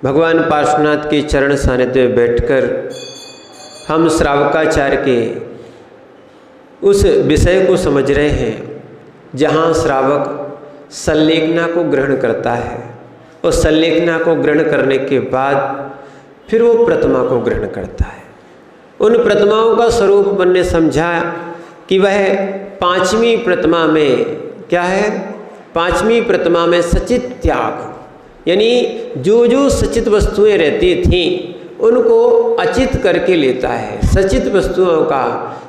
भगवान पार्श्वनाथ के चरण सानिध्य में बैठकर हम श्रावकाचार्य के उस विषय को समझ रहे हैं जहाँ श्रावक संलेखना को ग्रहण करता है और संलेखना को ग्रहण करने के बाद फिर वो प्रतिमा को ग्रहण करता है। उन प्रतिमाओं का स्वरूप अपन ने समझा कि वह पांचवी प्रतिमा में क्या है, पांचवी प्रतिमा में सचित त्याग, यानी जो जो सचित वस्तुएं रहती थीं उनको अचित करके लेता है। सचित वस्तुओं का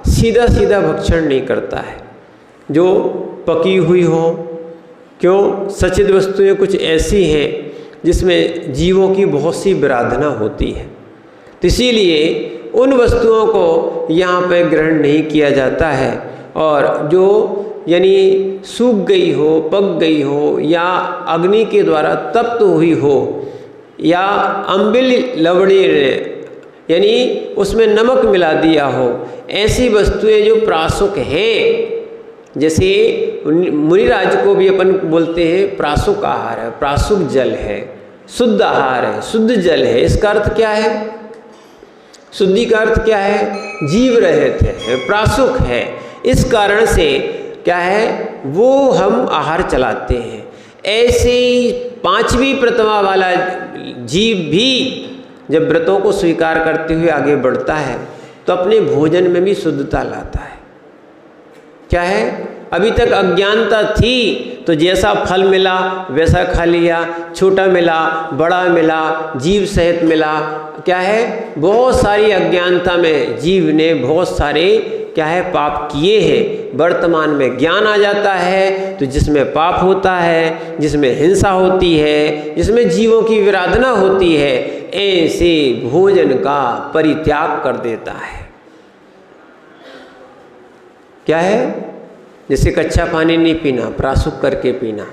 सीधा सीधा भक्षण नहीं करता है, जो पकी हुई हो। क्यों? सचित वस्तुएं कुछ ऐसी हैं जिसमें जीवों की बहुत सी विराधना होती है, तो इसीलिए उन वस्तुओं को यहाँ पर ग्रहण नहीं किया जाता है। और जो यानी सूख गई हो, पक गई हो, या अग्नि के द्वारा तप्त हुई हो, या अम्बिल लवणी यानी उसमें नमक मिला दिया हो, ऐसी वस्तुएं जो प्रासुक हैं, जैसे मुनिराज को भी अपन बोलते हैं प्रासुक आहार है, प्रासुक जल है, शुद्ध आहार है, शुद्ध जल है। इसका अर्थ क्या है? शुद्धि का अर्थ क्या है? जीव रहित है, प्रासुक है। इस कारण से क्या है, वो हम आहार चलाते हैं। ऐसे ही पांचवी प्रतिमा वाला जीव भी जब व्रतों को स्वीकार करते हुए आगे बढ़ता है तो अपने भोजन में भी शुद्धता लाता है। क्या है? अभी तक अज्ञानता थी तो जैसा फल मिला वैसा खा लिया, छोटा मिला, बड़ा मिला, जीव सहित मिला। क्या है? बहुत सारी अज्ञानता में जीव ने बहुत सारे क्या है पाप किए हैं। वर्तमान में ज्ञान आ जाता है तो जिसमें पाप होता है, जिसमें हिंसा होती है, जिसमें जीवों की विराधना होती है, ऐसे भोजन का परित्याग कर देता है। क्या है? जैसे कच्चा पानी नहीं पीना, प्रासुक करके पीना।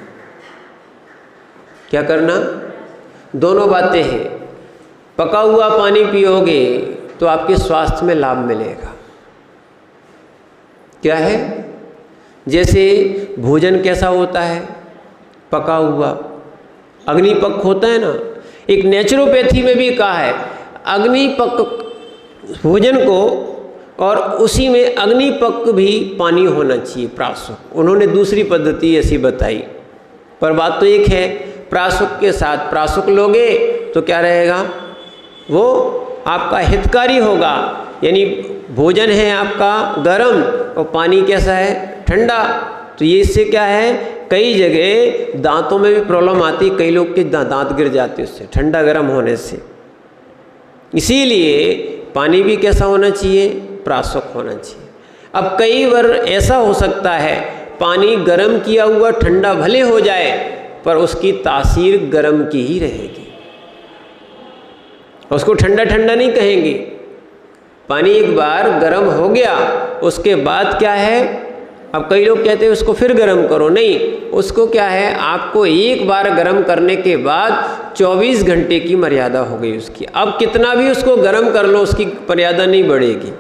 क्या करना? दोनों बातें हैं। पका हुआ पानी पियोगे तो आपके स्वास्थ्य में लाभ मिलेगा। क्या है? जैसे भोजन कैसा होता है? पका हुआ, अग्निपक होता है ना। एक नेचुरोपैथी में भी कहा है अग्निपक भोजन को, और उसी में अग्निपक भी पानी होना चाहिए, प्रासुक। उन्होंने दूसरी पद्धति ऐसी बताई, पर बात तो एक है। प्रासुक के साथ प्रासुक लोगे तो क्या रहेगा? वो आपका हितकारी होगा। यानी भोजन है आपका गर्म और पानी कैसा है? ठंडा। तो ये इससे क्या है, कई जगह दांतों में भी प्रॉब्लम आती, कई लोग के दांत गिर जाते उससे, ठंडा गर्म होने से। इसीलिए पानी भी कैसा होना चाहिए? प्रासुक होना चाहिए। अब कई बार ऐसा हो सकता है पानी गर्म किया हुआ ठंडा भले हो जाए पर उसकी तासीर गर्म की ही रहेगी, उसको ठंडा ठंडा नहीं कहेंगे। पानी एक बार गर्म हो गया उसके बाद क्या है, अब कई लोग कहते हैं उसको फिर गर्म करो, नहीं, उसको क्या है, आपको एक बार गर्म करने के बाद 24 घंटे की मर्यादा हो गई उसकी। अब कितना भी उसको गर्म कर लो उसकी मर्यादा नहीं बढ़ेगी।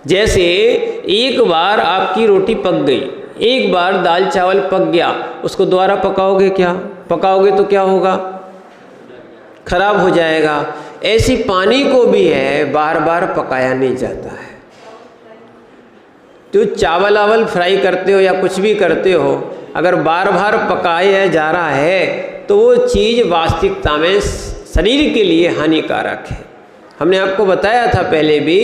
जैसे एक बार आपकी रोटी पक गई, एक बार दाल चावल पक गया, उसको दोबारा पकाओगे क्या? पकाओगे तो क्या होगा? खराब हो जाएगा। ऐसी पानी को भी है बार बार पकाया नहीं जाता है। तो चावल आवल फ्राई करते हो या कुछ भी करते हो, अगर बार बार पकाया जा रहा है तो वो चीज़ वास्तविकता में शरीर के लिए हानिकारक है। हमने आपको बताया था पहले भी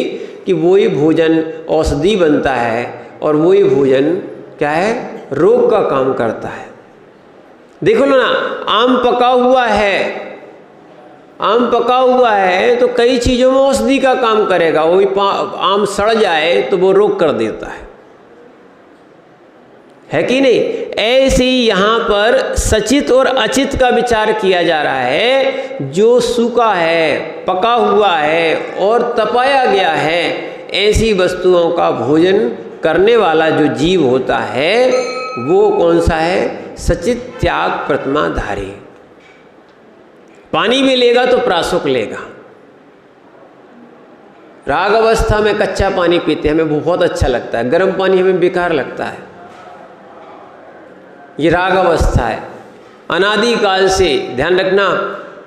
कि वही भोजन औषधि बनता है और वही भोजन क्या है, रोग का काम करता है। देखो ना, आम पका हुआ है, आम पका हुआ है तो कई चीज़ों में औषधि का काम करेगा। वही आम सड़ जाए तो वो रोग कर देता है कि नहीं? ऐसे ही यहाँ पर सचित और अचित का विचार किया जा रहा है। जो सूखा है, पका हुआ है और तपाया गया है, ऐसी वस्तुओं का भोजन करने वाला जो जीव होता है वो कौन सा है? सचित त्याग प्रतिमाधारी। पानी भी लेगा तो प्रासुक लेगा। राग अवस्था में कच्चा पानी पीते हैं, हमें बहुत अच्छा लगता है, गर्म पानी हमें बेकार लगता है। ये राग अवस्था है। अनादि काल से ध्यान रखना,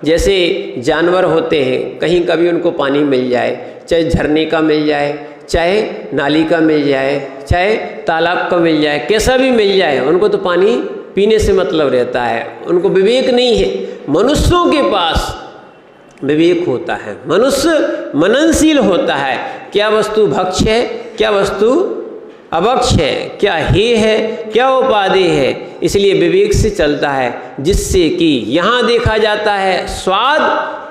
जैसे जानवर होते हैं, कहीं कभी उनको पानी मिल जाए, चाहे झरने का मिल जाए, चाहे नाली का मिल जाए, चाहे तालाब का मिल जाए, कैसा भी मिल जाए, उनको तो पानी पीने से मतलब रहता है, उनको विवेक नहीं है। मनुष्यों के पास विवेक होता है, मनुष्य मननशील होता है, क्या वस्तु भक्ष्य है, क्या वस्तु अभक्ष्य है, क्या हेय है, क्या उपादेय है, इसलिए विवेक से चलता है, जिससे कि यहाँ देखा जाता है स्वाद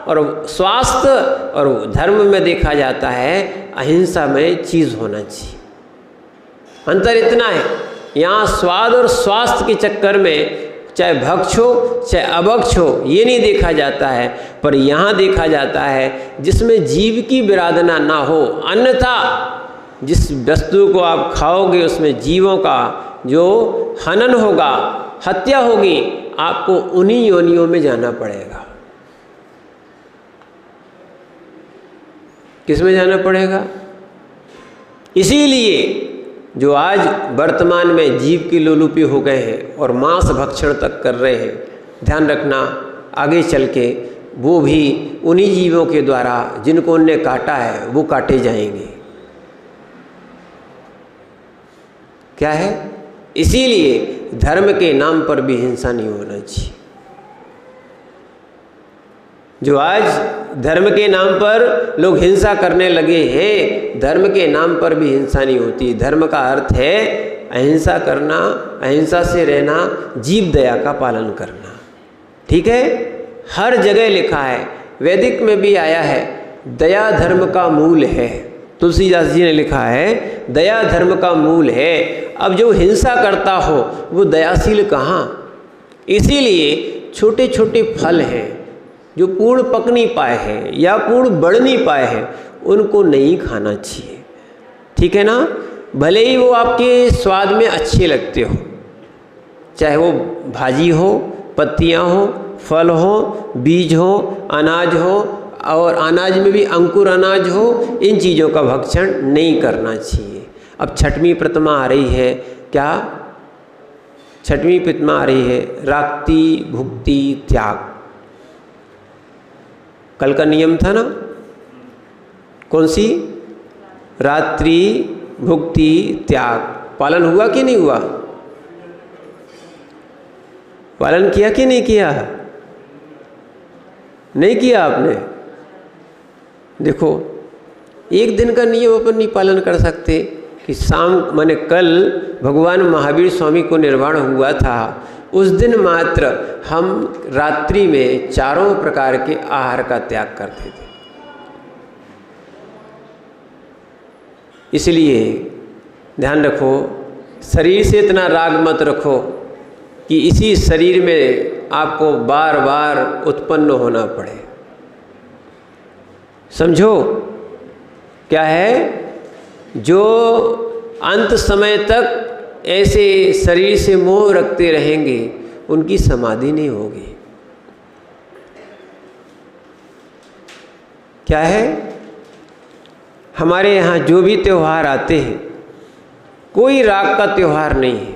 और स्वास्थ्य, और धर्म में देखा जाता है अहिंसा में चीज़ होना चाहिए। अंतर इतना है, यहाँ स्वाद और स्वास्थ्य के चक्कर में चाहे भक्ष हो चाहे अभक्ष हो ये नहीं देखा जाता है, पर यहाँ देखा जाता है जिसमें जीव की विराधना ना हो, अन्यथा जिस वस्तु को आप खाओगे उसमें जीवों का जो हनन होगा, हत्या होगी, आपको उन्हीं योनियों में जाना पड़ेगा। किस में जाना पड़ेगा? इसीलिए जो आज वर्तमान में जीव की लोलुपी हो गए हैं और मांस भक्षण तक कर रहे हैं, ध्यान रखना आगे चल के वो भी उन्हीं जीवों के द्वारा जिनको उनने काटा है वो काटे जाएंगे। क्या है? इसीलिए धर्म के नाम पर भी हिंसा नहीं होना चाहिए। जो आज धर्म के नाम पर लोग हिंसा करने लगे हैं, धर्म के नाम पर भी हिंसा नहीं होती। धर्म का अर्थ है अहिंसा करना, अहिंसा से रहना, जीव दया का पालन करना। ठीक है, हर जगह लिखा है, वैदिक में भी आया है, दया धर्म का मूल है। तुलसीदास जी ने लिखा है दया धर्म का मूल है। अब जो हिंसा करता हो वो दयाशील कहाँ? इसीलिए छोटे छोटे फल हैं जो पूर्ण पक नहीं पाए हैं या पूर्ण बढ़ नहीं पाए हैं, उनको नहीं खाना चाहिए। ठीक है ना? भले ही वो आपके स्वाद में अच्छे लगते हो, चाहे वो भाजी हो, पत्तियां हो, फल हो, बीज हो, अनाज हो, और अनाज में भी अंकुर अनाज हो, इन चीज़ों का भक्षण नहीं करना चाहिए। अब छठवीं प्रतिमा आ रही है, क्या? छठवीं प्रतिमा आ रही है रात्रि भुक्ति त्याग। कल का नियम था ना, कौन सी? रात्रि भुक्ति त्याग। पालन हुआ कि नहीं हुआ? पालन किया कि नहीं किया? नहीं किया आपने? देखो, एक दिन का नियम अपन नहीं पालन कर सकते कि शाम माने कल भगवान महावीर स्वामी को निर्वाण हुआ था, उस दिन मात्र हम रात्रि में चारों प्रकार के आहार का त्याग करते थे। इसलिए ध्यान रखो, शरीर से इतना राग मत रखो कि इसी शरीर में आपको बार बार उत्पन्न होना पड़े। समझो क्या है? जो अंत समय तक ऐसे शरीर से मोह रखते रहेंगे उनकी समाधि नहीं होगी। क्या है? हमारे यहाँ जो भी त्यौहार आते हैं, कोई राग का त्यौहार नहीं है,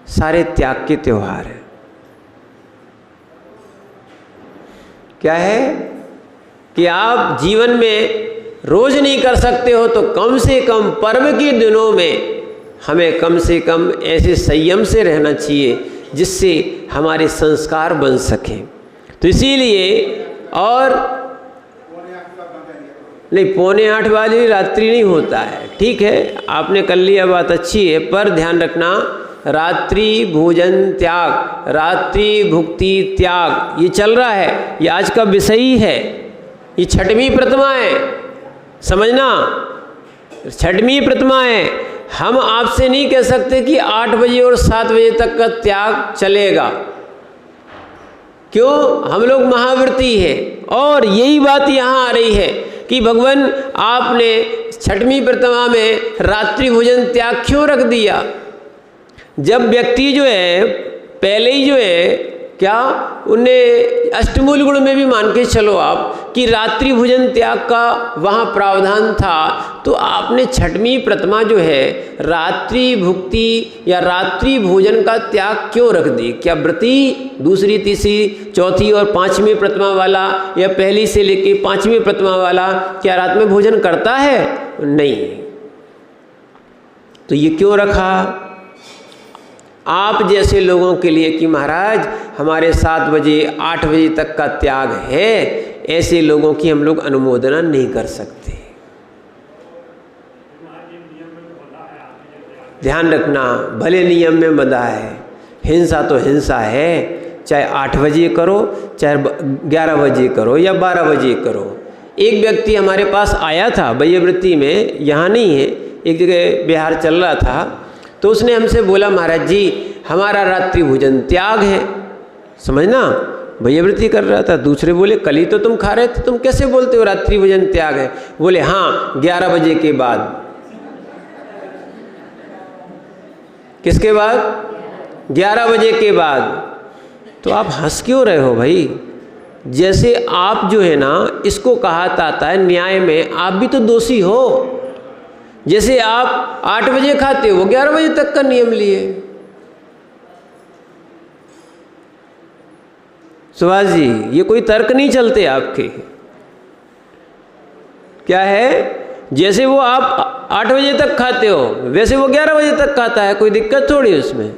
सारे त्याग के त्यौहार हैं। क्या है कि आप जीवन में रोज नहीं कर सकते हो तो कम से कम पर्व के दिनों में हमें कम से कम ऐसे संयम से रहना चाहिए जिससे हमारे संस्कार बन सकें। तो इसीलिए, और नहीं, 7:45 वाली रात्रि नहीं होता है। ठीक है, आपने कर लिया, बात अच्छी है, पर ध्यान रखना रात्रि भोजन त्याग, रात्रि भुक्ति त्याग, ये चल रहा है, ये आज का विषय ही है। ये छठवीं प्रतिमा है, समझना, छठवीं प्रतिमा है। हम आपसे नहीं कह सकते कि 8 बजे और 7 बजे तक का त्याग चलेगा। क्यों? हम लोग महाव्रती है। और यही बात यहाँ आ रही है कि भगवान आपने छठवीं प्रतिमा में रात्रि भोजन त्याग क्यों रख दिया? जब व्यक्ति जो है पहले ही जो है क्या, उन्हें अष्टमूल गुण में भी मान के चलो आप कि रात्रि भोजन त्याग का वहाँ प्रावधान था, तो आपने छठवीं प्रतिमा जो है रात्रि भुक्ति या रात्रि भोजन का त्याग क्यों रख दी? क्या व्रती दूसरी तीसरी चौथी और पांचवी प्रतिमा वाला या पहली से लेके पांचवी प्रतिमा वाला क्या रात में भोजन करता है? नहीं। तो ये क्यों रखा? आप जैसे लोगों के लिए कि महाराज हमारे 7 बजे 8 बजे तक का त्याग है, ऐसे लोगों की हम लोग अनुमोदना नहीं कर सकते। ध्यान रखना, भले नियम में बंधा है, हिंसा तो हिंसा है, चाहे 8 बजे करो, चाहे 11 बजे करो या 12 बजे करो। एक व्यक्ति हमारे पास आया था वयोवृत्ति में, यहाँ नहीं है, एक जगह बिहार चल रहा था, तो उसने हमसे बोला महाराज जी हमारा रात्रि भोजन त्याग है। समझना, वयोवृत्ति कर रहा था। दूसरे बोले कल ही तो तुम खा रहे थे, तुम कैसे बोलते हो रात्रि भोजन त्याग है? बोले हाँ 11 बजे के बाद। किसके बाद? 11 बजे के बाद। तो आप हंस क्यों रहे हो भाई? जैसे आप जो है ना, इसको कहा जाता है न्याय में आप भी तो दोषी हो। जैसे आप 8 बजे खाते हो, वो 11 बजे तक का नियम लिए। सुभाष जी ये कोई तर्क नहीं चलते आपके। क्या है? जैसे वो आप 8 बजे तक खाते हो वैसे वो 11 बजे तक खाता है, कोई दिक्कत थोड़ी उसमें।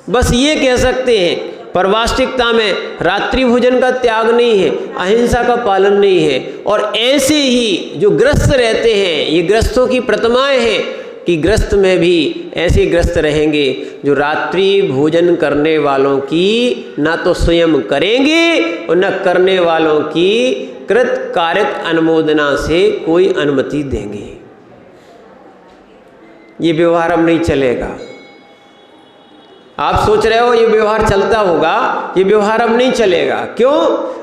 बस ये कह सकते हैं पर वास्तविकता में रात्रि भोजन का त्याग नहीं है, अहिंसा का पालन नहीं है। और ऐसे ही जो ग्रस्त रहते हैं, ये ग्रस्तों की प्रतिमाएं हैं कि ग्रस्त में भी ऐसे ग्रस्त रहेंगे जो रात्रि भोजन करने वालों की ना तो स्वयं करेंगे और न करने वालों की कृत कारित अनुमोदना से कोई अनुमति देंगे। ये व्यवहार अब नहीं चलेगा। आप सोच रहे हो ये व्यवहार चलता होगा, ये व्यवहार अब नहीं चलेगा। क्यों?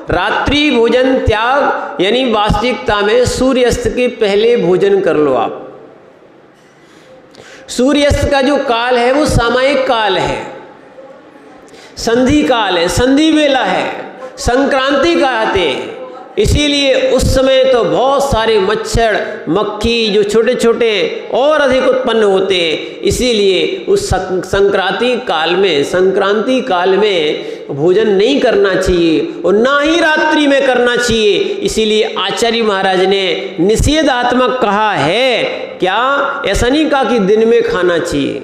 रात्रि भोजन त्याग यानी वास्तविकता में सूर्यास्त के पहले भोजन कर लो आप। सूर्यास्त का जो काल है वो सामयिक काल है, संधि काल है, संधि वेला है, संक्रांति कहते हैं। इसीलिए उस समय तो बहुत सारे मच्छर मक्खी जो छोटे छोटे और अधिक उत्पन्न होते हैं। इसीलिए उस संक्रांति काल में भोजन नहीं करना चाहिए और ना ही रात्रि में करना चाहिए। इसीलिए आचार्य महाराज ने निषेधात्मक कहा है। क्या? ऐसा नहीं कहा कि दिन में खाना चाहिए,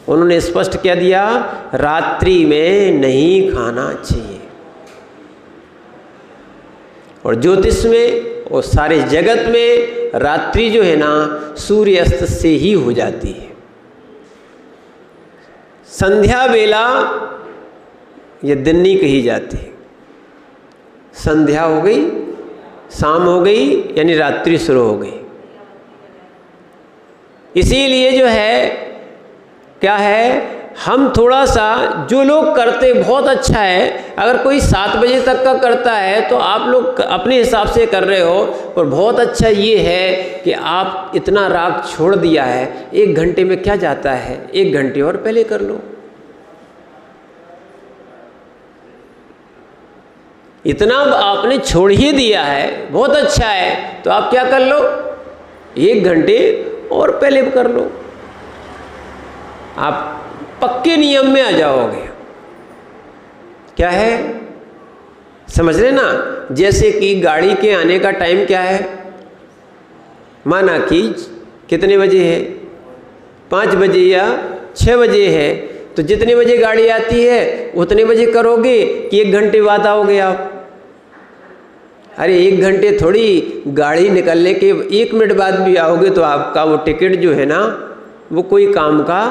उन्होंने स्पष्ट कह दिया रात्रि में नहीं खाना चाहिए। और ज्योतिष में और सारे जगत में रात्रि जो है ना सूर्यास्त से ही हो जाती है। संध्या वेला ये दिन नहीं कही जाती। संध्या हो गई, शाम हो गई यानी रात्रि शुरू हो गई। इसीलिए जो है क्या है, हम थोड़ा सा जो लोग करते बहुत अच्छा है। अगर कोई 7 बजे तक का करता है तो आप लोग अपने हिसाब से कर रहे हो, और बहुत अच्छा ये है कि आप इतना राग छोड़ दिया है। 1 घंटे में क्या जाता है, 1 घंटे और पहले कर लो। इतना आपने छोड़ ही दिया है, बहुत अच्छा है, तो आप क्या कर लो 1 घंटे और पहले कर लो। आप पक्के नियम में आ जाओगे। क्या है? समझ रहे ना? जैसे कि गाड़ी के आने का टाइम क्या है, माना कि कितने बजे है, 5 बजे या 6 बजे है, तो जितने बजे गाड़ी आती है उतने बजे करोगे कि 1 घंटे बाद आओगे आप? अरे 1 घंटे थोड़ी, गाड़ी निकलने के 1 मिनट बाद भी आओगे तो आपका वो टिकट जो है ना वो कोई काम का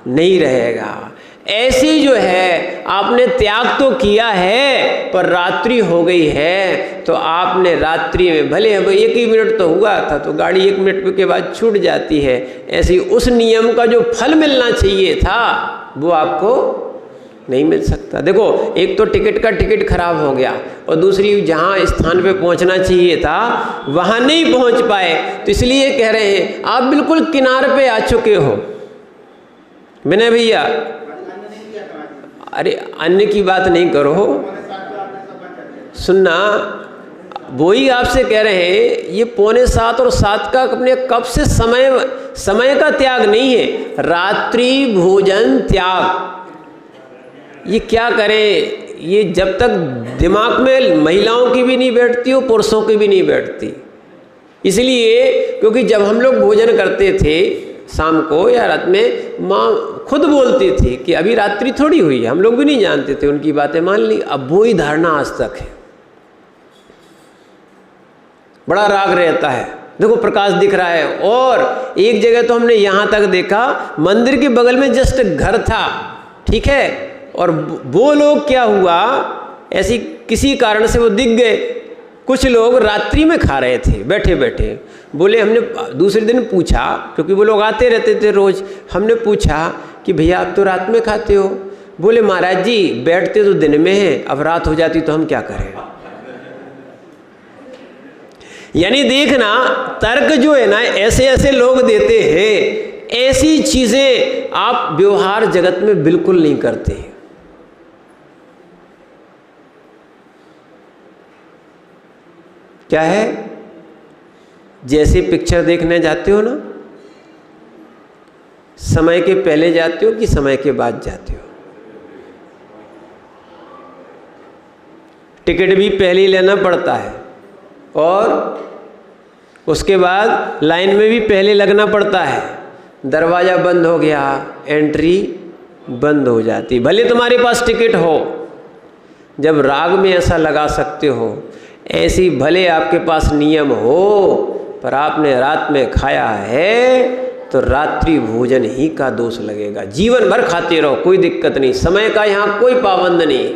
नहीं रहेगा। ऐसी जो है आपने त्याग तो किया है पर रात्रि हो गई है, तो आपने रात्रि में भले 1 ही मिनट तो हुआ था तो गाड़ी 1 मिनट के बाद छूट जाती है। ऐसी उस नियम का जो फल मिलना चाहिए था वो आपको नहीं मिल सकता। देखो, एक तो टिकट का टिकट खराब हो गया और दूसरी जहाँ स्थान पे पहुँचना चाहिए था वहाँ नहीं पहुँच पाए। तो इसलिए कह रहे हैं आप बिल्कुल किनारे पे आ चुके हो। मैंने भैया, अरे अन्य की बात नहीं करो, सुनना, वो ही आपसे कह रहे हैं ये 6:45 और 7 का अपने कब से समय का त्याग नहीं है, रात्रि भोजन त्याग। ये क्या करें, ये जब तक दिमाग में महिलाओं की भी नहीं बैठती हो, पुरुषों की भी नहीं बैठती। इसलिए क्योंकि जब हम लोग भोजन करते थे शाम को या रात में, माँ खुद बोलती थी कि अभी रात्रि थोड़ी हुई है, हम लोग भी नहीं जानते थे, उनकी बातें मान ली। अब वो ही धारणा आज तक है, बड़ा राग रहता है। देखो प्रकाश दिख रहा है, और एक जगह तो हमने यहाँ तक देखा, मंदिर के बगल में जस्ट घर था, ठीक है, और वो लोग क्या हुआ, ऐसी किसी कारण से वो दिख गए। कुछ लोग रात्रि में खा रहे थे बैठे बैठे। बोले, हमने दूसरे दिन पूछा, क्योंकि वो लोग आते रहते थे रोज, हमने पूछा कि भैया आप तो रात में खाते हो। बोले महाराज जी बैठते तो दिन में हैं, अब रात हो जाती तो हम क्या करें। यानी देखना तर्क जो है ना, ऐसे ऐसे लोग देते हैं, ऐसी चीजें आप व्यवहार जगत में बिल्कुल नहीं करते। क्या है, जैसे पिक्चर देखने जाते हो ना, समय के पहले जाते हो कि समय के बाद जाते हो। टिकट भी पहले ही लेना पड़ता है, और उसके बाद लाइन में भी पहले लगना पड़ता है। दरवाज़ा बंद हो गया, एंट्री बंद हो जाती, भले तुम्हारे पास टिकट हो। जब राग में ऐसा लगा सकते हो, ऐसी भले आपके पास नियम हो, पर आपने रात में खाया है तो रात्रि भोजन ही का दोष लगेगा। जीवन भर खाते रहो, कोई दिक्कत नहीं, समय का यहाँ कोई पाबंद नहीं।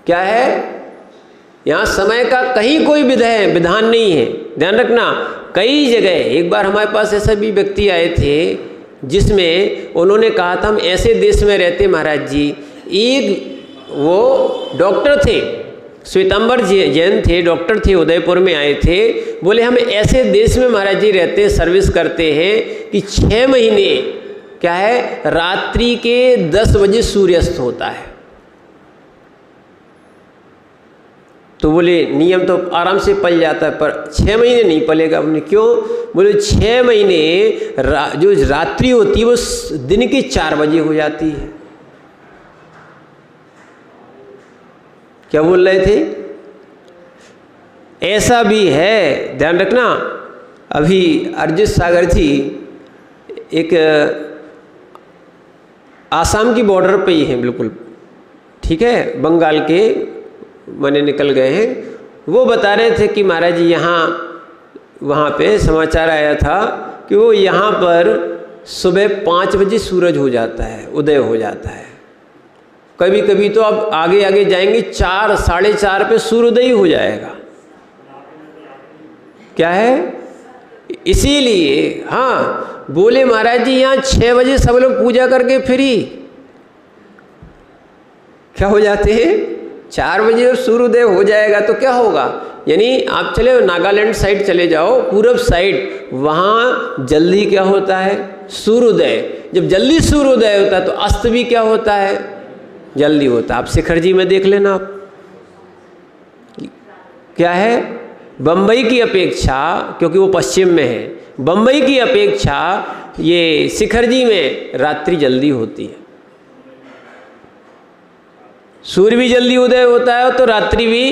क्या है, यहाँ समय का कहीं कोई विधान नहीं है, ध्यान रखना। कई जगह, एक बार हमारे पास ऐसा भी व्यक्ति आए थे जिसमें उन्होंने कहा था हम ऐसे देश में रहते महाराज जी। एक वो डॉक्टर थे, श्वेतांबर जैन थे, डॉक्टर थे, उदयपुर में आए थे। बोले हम ऐसे देश में महाराज जी रहते हैं, सर्विस करते हैं कि 6 महीने क्या है, रात्रि के 10 बजे सूर्यास्त होता है। तो बोले नियम तो आराम से पल जाता है, पर 6 महीने नहीं पलेगा। हमने क्यों, बोले 6 महीने जो रात्रि होती है वो दिन के 4 बजे हो जाती है। क्या बोल रहे थे, ऐसा भी है, ध्यान रखना। अभी अरिजीत सागर जी एक आसाम की बॉर्डर पे ही हैं बिल्कुल, ठीक है, बंगाल के माने निकल गए हैं। वो बता रहे थे कि महाराज जी यहाँ वहाँ पे समाचार आया था कि वो यहाँ पर सुबह 5 बजे सूरज हो जाता है, उदय हो जाता है। कभी कभी तो अब आगे आगे जाएंगे 4 साढ़े 4 पे सूर्योदय हो जाएगा। क्या है, इसीलिए हाँ बोले महाराज जी यहाँ 6 बजे सब लोग पूजा करके फ्री क्या हो जाते हैं, 4 बजे जब सूर्योदय हो जाएगा तो क्या होगा। यानी आप चले नागालैंड साइड चले जाओ, पूरब साइड, वहाँ जल्दी क्या होता है, सूर्योदय। जब जल्दी सूर्योदय होता है तो अस्त भी क्या होता है, जल्दी होता है। आप शिखर जी में देख लेना, आप क्या है, बम्बई की अपेक्षा, क्योंकि वो पश्चिम में है, बम्बई की अपेक्षा ये शिखर जी में रात्रि जल्दी होती है। सूर्य भी जल्दी उदय होता है तो रात्रि भी।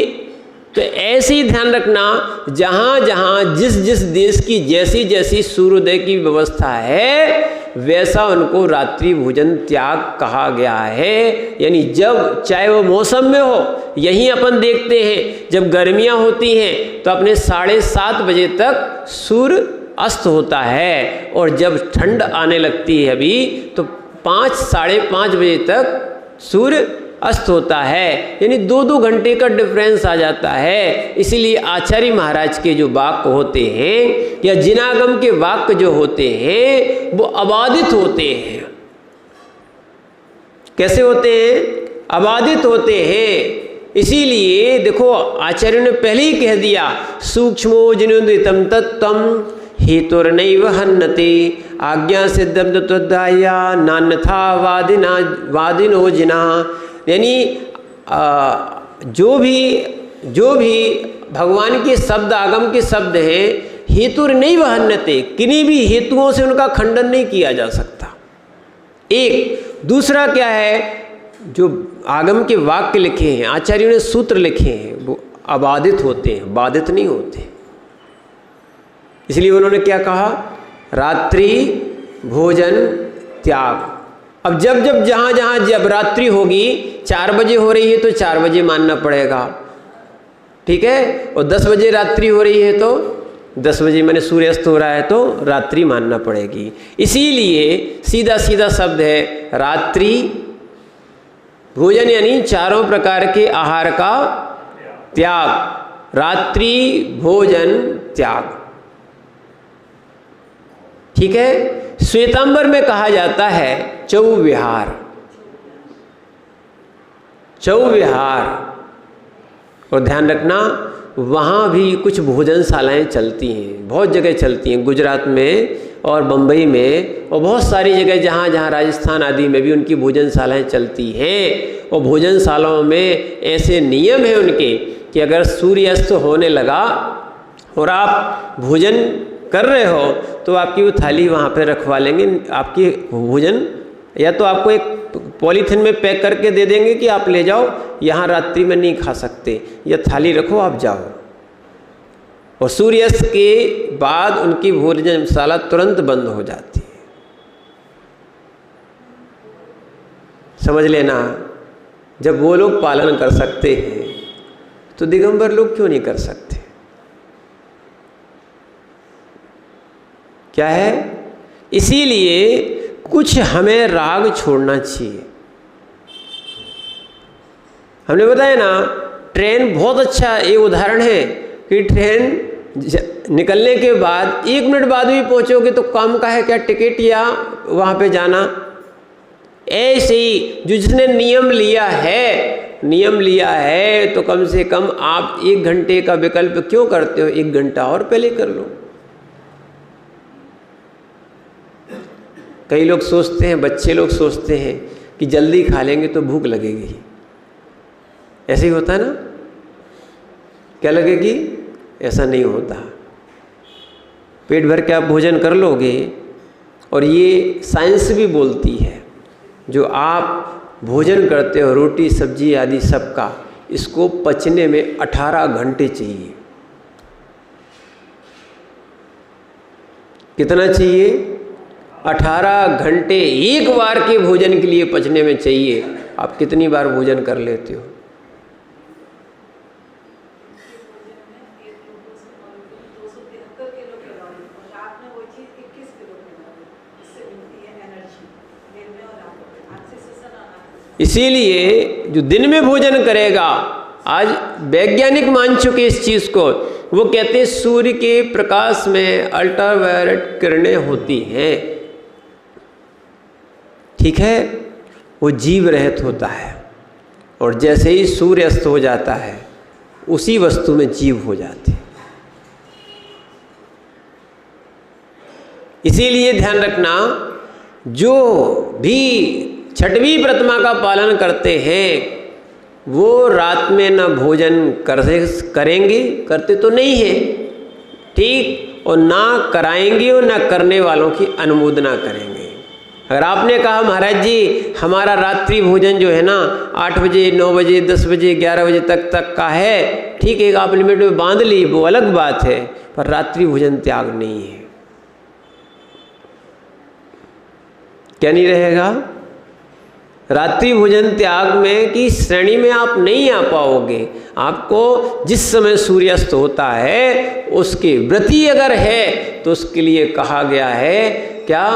तो ऐसे ही ध्यान रखना, जहाँ जहाँ जिस जिस देश की जैसी जैसी सूर्योदय की व्यवस्था है वैसा उनको रात्रि भोजन त्याग कहा गया है। यानी जब चाहे वो मौसम में हो, यहीं अपन देखते हैं जब गर्मियाँ होती हैं तो अपने 7:30 बजे तक सूर्य अस्त होता है, और जब ठंड आने लगती है अभी तो 5 साढ़े 5 बजे तक सूर्य अस्त होता है। यानी 2-2 घंटे का डिफरेंस आ जाता है। इसीलिए आचार्य महाराज के जो वाक्य होते हैं या जिनागम के वाक्य जो होते हैं वो अबाधित होते हैं। कैसे होते हैं, अबाधित होते हैं। इसीलिए देखो आचार्य ने पहले ही कह दिया, सूक्ष्मो जिनुदितम तत्त्वम हेतुर्नैव हन्नते आज्ञा सिद्धम नान्यथा वादिनो जिना। यानी जो भी भगवान के शब्द, आगम के शब्द हैं, हेतु नहीं वहन्यते, किन्हीं भी हेतुओं से उनका खंडन नहीं किया जा सकता। एक दूसरा क्या है, जो आगम के वाक्य लिखे हैं, आचार्यों ने सूत्र लिखे हैं, वो अबाधित होते हैं, बाधित नहीं होते। इसलिए उन्होंने क्या कहा, रात्रि भोजन त्याग। अब जब जब रात्रि होगी, 4 बजे हो रही है तो 4 बजे मानना पड़ेगा, ठीक है। और 10 बजे रात्रि हो रही है तो 10 बजे, मैंने सूर्यास्त हो रहा है तो रात्रि मानना पड़ेगी। इसीलिए सीधा शब्द है रात्रि भोजन, यानी चारों प्रकार के आहार का त्याग, रात्रि भोजन त्याग, ठीक है। श्वेतांबर में कहा जाता है चौविहार। और ध्यान रखना, वहाँ भी कुछ भोजनशालाएँ चलती हैं, बहुत जगह चलती हैं, गुजरात में और बम्बई में और बहुत सारी जगह, जहाँ राजस्थान आदि में भी उनकी भोजनशालाएँ चलती हैं। और भोजनशालाओं में ऐसे नियम हैं उनके कि अगर सूर्यास्त होने लगा और आप भोजन कर रहे हो तो आपकी वो थाली वहाँ पे रखवा लेंगे, आपकी भोजन या तो आपको एक पॉलीथिन में पैक करके दे देंगे कि आप ले जाओ, यहाँ रात्रि में नहीं खा सकते, या थाली रखो आप जाओ। और सूर्यास्त के बाद उनकी भोजनशाला तुरंत बंद हो जाती है। समझ लेना, जब वो लोग पालन कर सकते हैं तो दिगंबर लोग क्यों नहीं कर सकते? क्या है? इसीलिए कुछ हमें राग छोड़ना चाहिए। हमने बताया ना, ट्रेन बहुत अच्छा ये उदाहरण है कि ट्रेन निकलने के बाद 1 मिनट बाद भी पहुंचोगे तो काम का है क्या, टिकट या वहाँ पे जाना। ऐसे ही जिसने नियम लिया है तो कम से कम आप 1 घंटे का विकल्प क्यों करते हो, 1 घंटा और पहले कर लो। कई लोग सोचते हैं, बच्चे लोग सोचते हैं कि जल्दी खा लेंगे तो भूख लगेगी। ऐसे ही होता है ना, क्या लगेगी? ऐसा नहीं होता। पेट भर के आप भोजन कर लोगे। और ये साइंस भी बोलती है, जो आप भोजन करते हो रोटी सब्जी आदि सबका, इसको पचने में 18 घंटे चाहिए। कितना चाहिए? 18 घंटे एक बार के भोजन के लिए पचने में चाहिए। आप कितनी बार भोजन कर लेते हो? इसीलिए जो दिन में भोजन करेगा, आज वैज्ञानिक मान चुके इस चीज़ को, वो कहते हैं सूर्य के प्रकाश में अल्ट्रावायलेट किरणें होती हैं, ठीक है, वो जीव रहित होता है। और जैसे ही सूर्य अस्त हो जाता है उसी वस्तु में जीव हो जाते हैं। इसीलिए ध्यान रखना, जो भी छठवीं प्रतिमा का पालन करते हैं वो रात में न भोजन करेंगे, करते तो नहीं है, ठीक, और ना कराएंगे और ना करने वालों की अनुमोदना करेंगे। अगर आपने कहा महाराज जी हमारा रात्रि भोजन जो है ना 8 बजे 9 बजे 10 बजे 11 बजे तक का है, ठीक है, आप लिमिट में बांध ली, वो अलग बात है, पर रात्रि भोजन त्याग नहीं है। क्या नहीं रहेगा? रात्रि भोजन त्याग में की श्रेणी में आप नहीं आ पाओगे। आपको जिस समय सूर्यास्त होता है उसके व्रती अगर है तो उसके लिए कहा गया है क्या,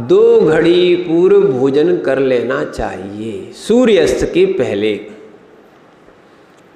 2 घड़ी पूर्व भोजन कर लेना चाहिए सूर्यास्त के पहले।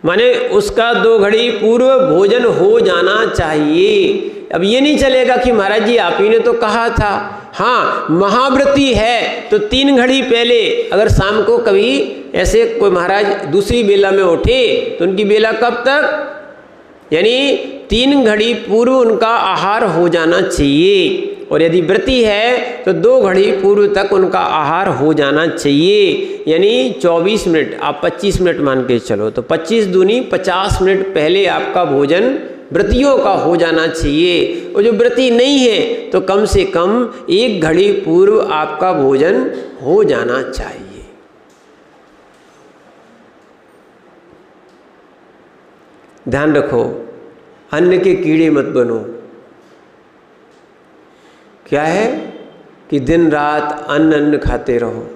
माने उसका 2 घड़ी पूर्व भोजन हो जाना चाहिए। अब ये नहीं चलेगा कि महाराज जी आप ही ने तो कहा था। हाँ, महाव्रती है तो 3 घड़ी पहले, अगर शाम को कभी ऐसे कोई महाराज दूसरी बेला में उठे तो उनकी बेला कब तक, यानी 3 घड़ी पूर्व उनका आहार हो जाना चाहिए। और यदि व्रती है तो 2 घड़ी पूर्व तक उनका आहार हो जाना चाहिए। यानी 24 मिनट, आप 25 मिनट मान के चलो तो 25 दूनी 50 मिनट पहले आपका भोजन व्रतियों का हो जाना चाहिए। और जो व्रती नहीं है तो कम से कम 1 घड़ी पूर्व आपका भोजन हो जाना चाहिए। ध्यान रखो, अन्न के कीड़े मत बनो। क्या है कि दिन रात अन्न खाते रहो।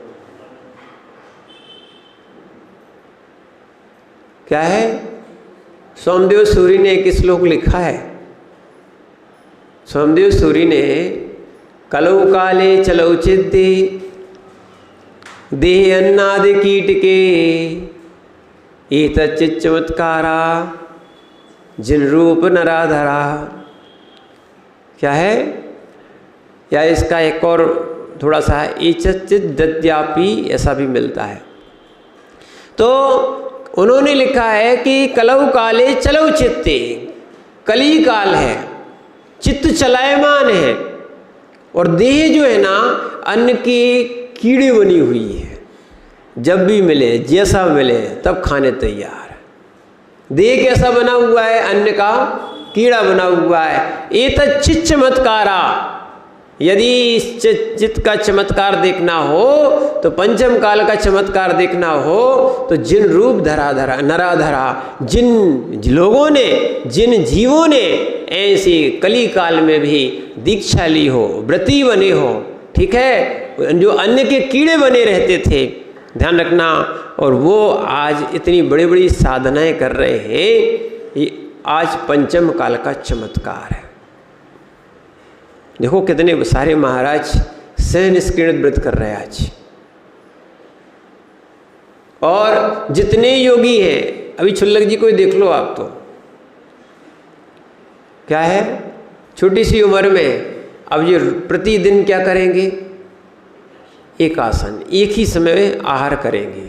क्या है, सोमदेव सूरी ने एक श्लोक लिखा है। सोमदेव सूरी ने कलौ काले चलौ चिद्दे देह अन्नादि कीटके एतच्चित् चमत्कारा जिन रूप नराधरा। क्या है, या इसका एक और थोड़ा सा एतच्चित् दद्यापि ऐसा भी मिलता है। तो उन्होंने लिखा है कि कलौ काले चलौ चित्ते, कली काल है, चित्त चलायमान है और देह जो है ना अन्न के कीड़े बनी हुई है। जब भी मिले जैसा मिले तब खाने तैयार। देह कैसा बना हुआ है, अन्न का कीड़ा बना हुआ है। एतच्चित् चमत्कारा, यदि इस चित्त का चमत्कार देखना हो तो पंचम काल का चमत्कार देखना हो तो जिन रूप धराधरा नराधरा, जिन लोगों ने, जिन जीवों ने ऐसे कली काल में भी दीक्षा ली हो, व्रती बने हो, ठीक है, जो अन्न के कीड़े बने रहते थे, ध्यान रखना, और वो आज इतनी बड़ी बड़ी साधनाएं कर रहे हैं, ये आज पंचम काल का चमत्कार है। देखो कितने सारे महाराज सहनिष्क्रिय व्रत कर रहे हैं आज। और जितने योगी हैं, अभी छुल्लक जी को देख लो आप, तो क्या है, छोटी सी उम्र में अब ये प्रतिदिन क्या करेंगे, एक आसन, एक ही समय में आहार करेंगे।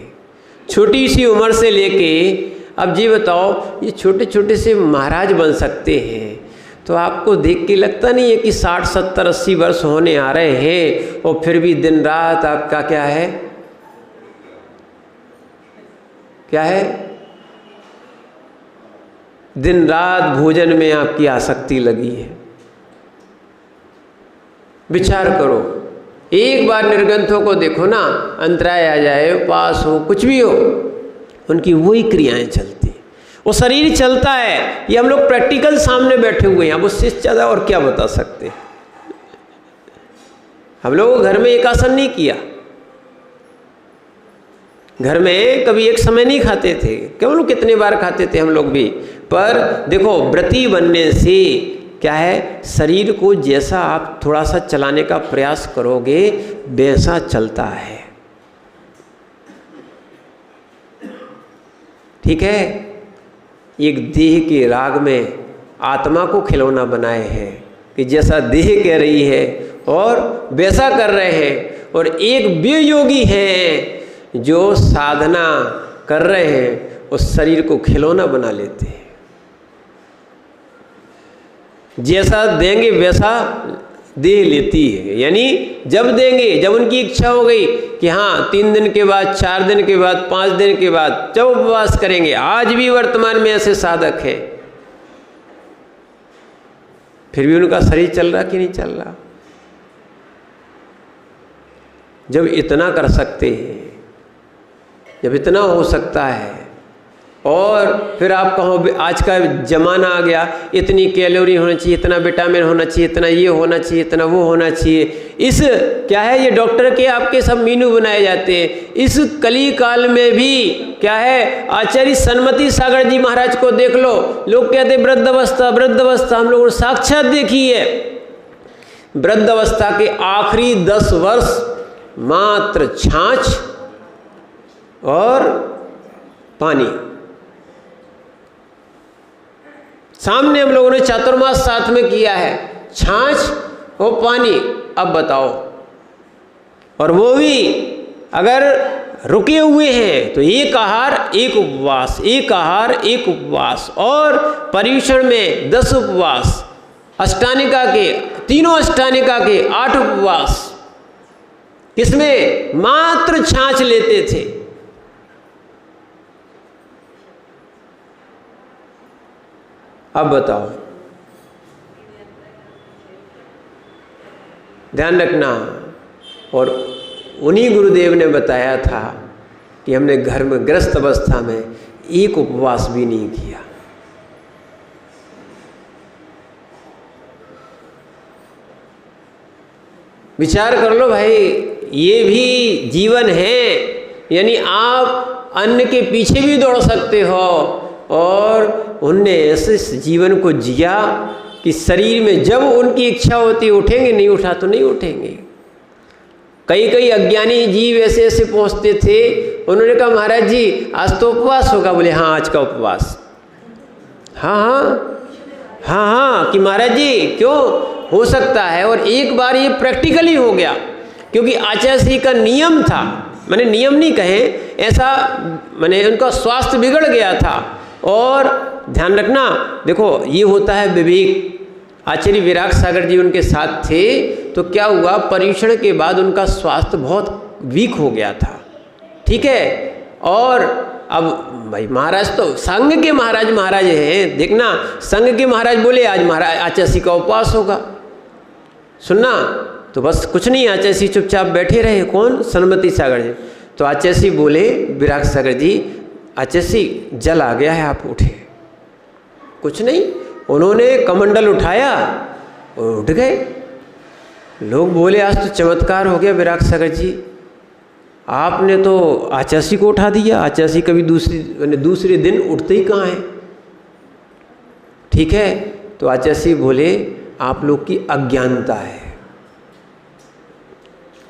छोटी सी उम्र से लेके अब जी बताओ, ये छोटे छोटे से महाराज बन सकते हैं। तो आपको देख के लगता नहीं है कि 60, 70, 80 वर्ष होने आ रहे हैं और फिर भी दिन रात आपका क्या है, क्या है, दिन रात भोजन में आपकी आसक्ति लगी है। विचार करो, एक बार निर्ग्रंथों को देखो ना, अंतराय आ जाए, उपास हो, कुछ भी हो, उनकी वही क्रियाएं चलती, वो शरीर चलता है। ये हम लोग प्रैक्टिकल सामने बैठे हुए हैं, अब उससे ज़्यादा और क्या बता सकते हैं। हम लोग घर में एक आसन नहीं किया, घर में कभी एक समय नहीं खाते थे, केवल कितने बार खाते थे हम लोग भी। पर देखो, व्रती बनने से क्या है, शरीर को जैसा आप थोड़ा सा चलाने का प्रयास करोगे वैसा चलता है, ठीक है। एक देह के राग में आत्मा को खिलौना बनाए हैं कि जैसा देह कह रही है और वैसा कर रहे हैं। और एक वे योगी हैं जो साधना कर रहे हैं, उस शरीर को खिलौना बना लेते हैं, जैसा देंगे वैसा देह लेती है। यानी जब देंगे, जब उनकी इच्छा हो गई कि हाँ 3 दिन के बाद, 4 दिन के बाद, 5 दिन के बाद जब उपवास करेंगे, आज भी वर्तमान में ऐसे साधक हैं, फिर भी उनका शरीर चल रहा कि नहीं चल रहा। जब इतना कर सकते हैं, जब इतना हो सकता है, और फिर आप कहो आज का ज़माना आ गया, इतनी कैलोरी होना चाहिए, इतना विटामिन होना चाहिए, इतना ये होना चाहिए, इतना वो होना चाहिए। इस क्या है, ये डॉक्टर के आपके सब मीनू बनाए जाते हैं। इस कली काल में भी क्या है, आचार्य सन्मति सागर जी महाराज को देख लो, लोग कहते वृद्ध अवस्था, वृद्ध अवस्था, हम लोगों ने साक्षात देखी है। वृद्ध अवस्था के आखिरी 10 वर्ष मात्र छाछ और पानी, सामने हम लोगों ने चातुर्मास साथ में किया है, छाछ और पानी। अब बताओ, और वो भी अगर रुके हुए हैं तो एक आहार एक उपवास, एक आहार एक उपवास, और पर्युषण में 10 उपवास, अष्टानिका के तीनों अष्टानिका के 8 उपवास, किसमें? मात्र छाछ लेते थे। अब बताओ, ध्यान रखना। और उन्हीं गुरुदेव ने बताया था कि हमने घर में ग्रस्त अवस्था में एक उपवास भी नहीं किया। विचार कर लो भाई, ये भी जीवन है। यानी आप अन्न के पीछे भी दौड़ सकते हो, और उनने ऐसे जीवन को जिया कि शरीर में जब उनकी इच्छा होती उठेंगे, नहीं उठा तो नहीं उठेंगे। कई अज्ञानी जीव ऐसे ऐसे पहुंचते थे, उन्होंने कहा महाराज जी आज तो उपवास होगा। बोले हाँ आज का उपवास। हाँ कि महाराज जी क्यों, हो सकता है। और एक बार ये प्रैक्टिकली हो गया, क्योंकि आचार्य का नियम था, मैंने नियम नहीं कहे, ऐसा मैंने उनका स्वास्थ्य बिगड़ गया था। और ध्यान रखना, देखो ये होता है विवेक। आचार्य विराग सागर जी उनके साथ थे, तो क्या हुआ, परीक्षण के बाद उनका स्वास्थ्य बहुत वीक हो गया था, ठीक है। और अब भाई महाराज तो संघ के महाराज हैं, देखना संघ के महाराज बोले आज महाराज आचार्य का उपवास होगा, सुनना। तो बस कुछ नहीं, आचार्य चुपचाप बैठे रहे। कौन? सन्मति सागर जी। तो आचार्य बोले विराग सागर जी, आचार्य जल आ गया है, आप उठे। कुछ नहीं, उन्होंने कमंडल उठाया और उठ गए। लोग बोले आज तो चमत्कार हो गया विराग सागर जी, आपने तो आचार्य को उठा दिया। आचार्य कभी दूसरे दिन उठते ही कहाँ हैं, ठीक है। तो आचार्य बोले आप लोग की अज्ञानता है।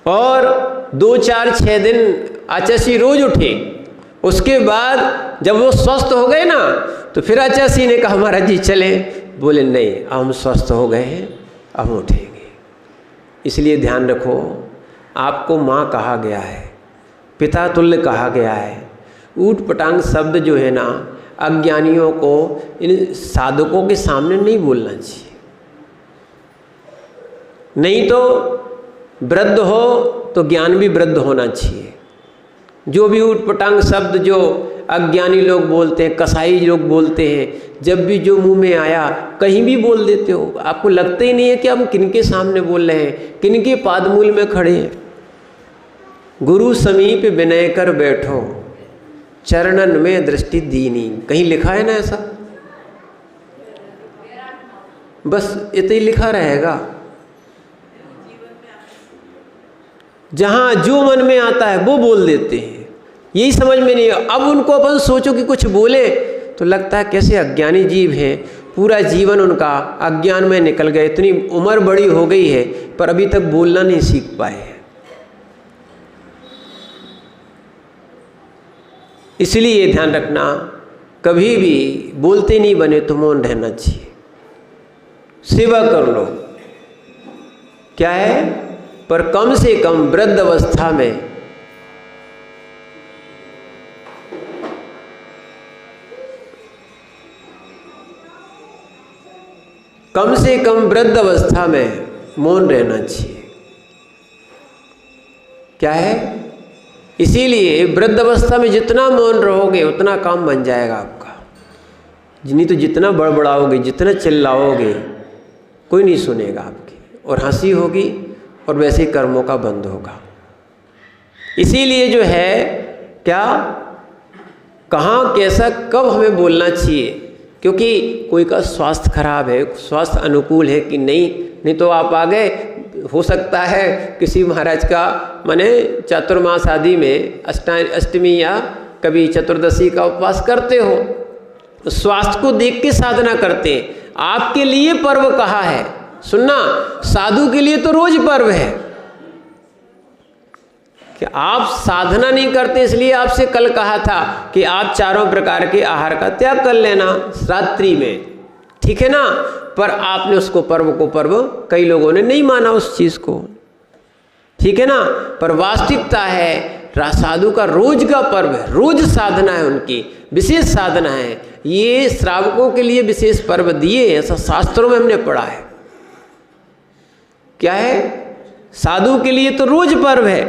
और 2, 4, 6 दिन आचार्य रोज उठे। उसके बाद जब वो स्वस्थ हो गए ना, तो फिर आचार्य ने कहा महाराज जी चले। बोले नहीं, हम स्वस्थ हो गए हैं, अब उठेंगे। इसलिए ध्यान रखो, आपको माँ कहा गया है, पिता तुल्य कहा गया है। ऊट पटांग शब्द जो है ना, अज्ञानियों को, इन साधकों के सामने नहीं बोलना चाहिए। नहीं तो वृद्ध हो तो ज्ञान भी वृद्ध होना चाहिए। जो भी ऊट पटांग शब्द जो अज्ञानी लोग बोलते हैं, कसाई लोग बोलते हैं, जब भी जो मुंह में आया कहीं भी बोल देते हो। आपको लगता ही नहीं है कि हम किनके सामने बोल रहे हैं, किनके पादमूल में खड़े हैं। गुरु समीप विनय कर बैठो, चरणन में दृष्टि दीनी, कहीं लिखा है ना ऐसा? बस इतना ही लिखा रहेगा। जहाँ जो मन में आता है वो बोल देते हैं, यही समझ में नहीं है। अब उनको अपन सोचो कि कुछ बोले तो लगता है कैसे अज्ञानी जीव हैं, पूरा जीवन उनका अज्ञान में निकल गए, इतनी उम्र बड़ी हो गई है पर अभी तक बोलना नहीं सीख पाए हैं। इसलिए ध्यान रखना, कभी भी बोलते नहीं बने तो मौन रहना चाहिए। सेवा कर लो, क्या है, पर कम से कम वृद्ध अवस्था में वृद्ध अवस्था में मौन रहना चाहिए। क्या है, इसीलिए वृद्ध अवस्था में जितना मौन रहोगे उतना काम बन जाएगा आपका। नहीं तो जितना बड़बड़ाओगे, जितना चिल्लाओगे, कोई नहीं सुनेगा आपकी, और हंसी होगी और वैसे ही कर्मों का बंद होगा। इसीलिए जो है क्या, कहाँ, कैसा, कब हमें बोलना चाहिए, क्योंकि कोई का स्वास्थ्य खराब है, स्वास्थ्य अनुकूल है कि नहीं तो आप आ गए। हो सकता है किसी महाराज का माने चातुर्मास आदि में अष्टमी या कभी चतुर्दशी का उपवास करते हो, स्वास्थ्य को देख के साधना करते हैं। आपके लिए पर्व कहा है, सुनना, साधु के लिए तो रोज पर्व है। कि आप साधना नहीं करते, इसलिए आपसे कल कहा था कि आप 4 प्रकार के आहार का त्याग कर लेना रात्रि में, ठीक है ना। पर आपने उसको पर्व को पर्व, कई लोगों ने नहीं माना उस चीज़ को, ठीक है ना। पर वास्तविकता है साधु का रोज का पर्व है, रोज साधना है, उनकी विशेष साधना है। ये श्रावकों के लिए विशेष पर्व दिए, ऐसा शास्त्रों में हमने पढ़ा है। क्या है, साधु के लिए तो रोज पर्व है,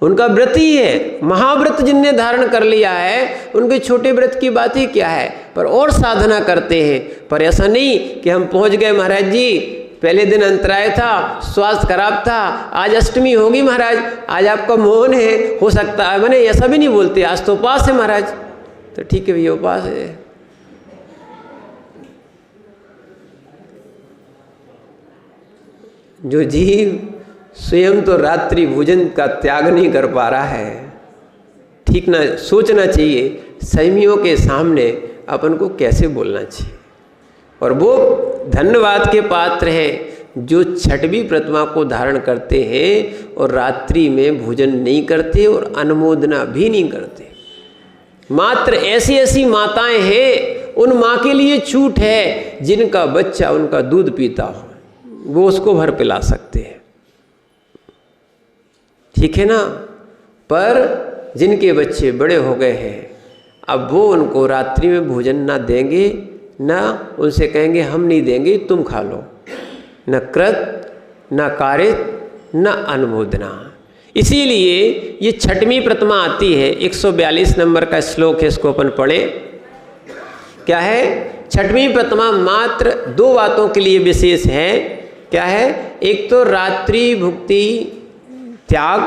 उनका व्रत ही है। महाव्रत जिनने धारण कर लिया है उनके छोटे व्रत की बात ही क्या है, पर और साधना करते हैं। पर ऐसा नहीं कि हम पहुंच गए महाराज जी, पहले दिन अंतराय था, स्वास्थ्य खराब था, आज अष्टमी होगी महाराज, आज आपका मौन है, हो सकता है, मैंने ऐसा भी नहीं बोलते, आज तो उपास है महाराज, तो ठीक है भैया उपास है। जो जीव स्वयं तो रात्रि भोजन का त्याग नहीं कर पा रहा है, ठीक ना सोचना चाहिए संयमियों के सामने अपन को कैसे बोलना चाहिए। और वो धन्यवाद के पात्र हैं जो छठवीं प्रतिमा को धारण करते हैं और रात्रि में भोजन नहीं करते और अनुमोदना भी नहीं करते। मात्र ऐसी ऐसी माताएं हैं, उन माँ के लिए छूट है जिनका बच्चा उनका दूध पीता हो, वो उसको भर पिला सकते हैं, ठीक है ना। पर जिनके बच्चे बड़े हो गए हैं, अब वो उनको रात्रि में भोजन ना देंगे, ना उनसे कहेंगे हम नहीं देंगे तुम खा लो, न कृत न कारित न अनुमोदना। इसीलिए ये छठवीं प्रतिमा आती है, 142 नंबर का श्लोक है, इसको अपन पढ़े। क्या है, छठवीं प्रतिमा मात्र दो बातों के लिए विशेष है। क्या है, एक तो रात्रि भुक्ति त्याग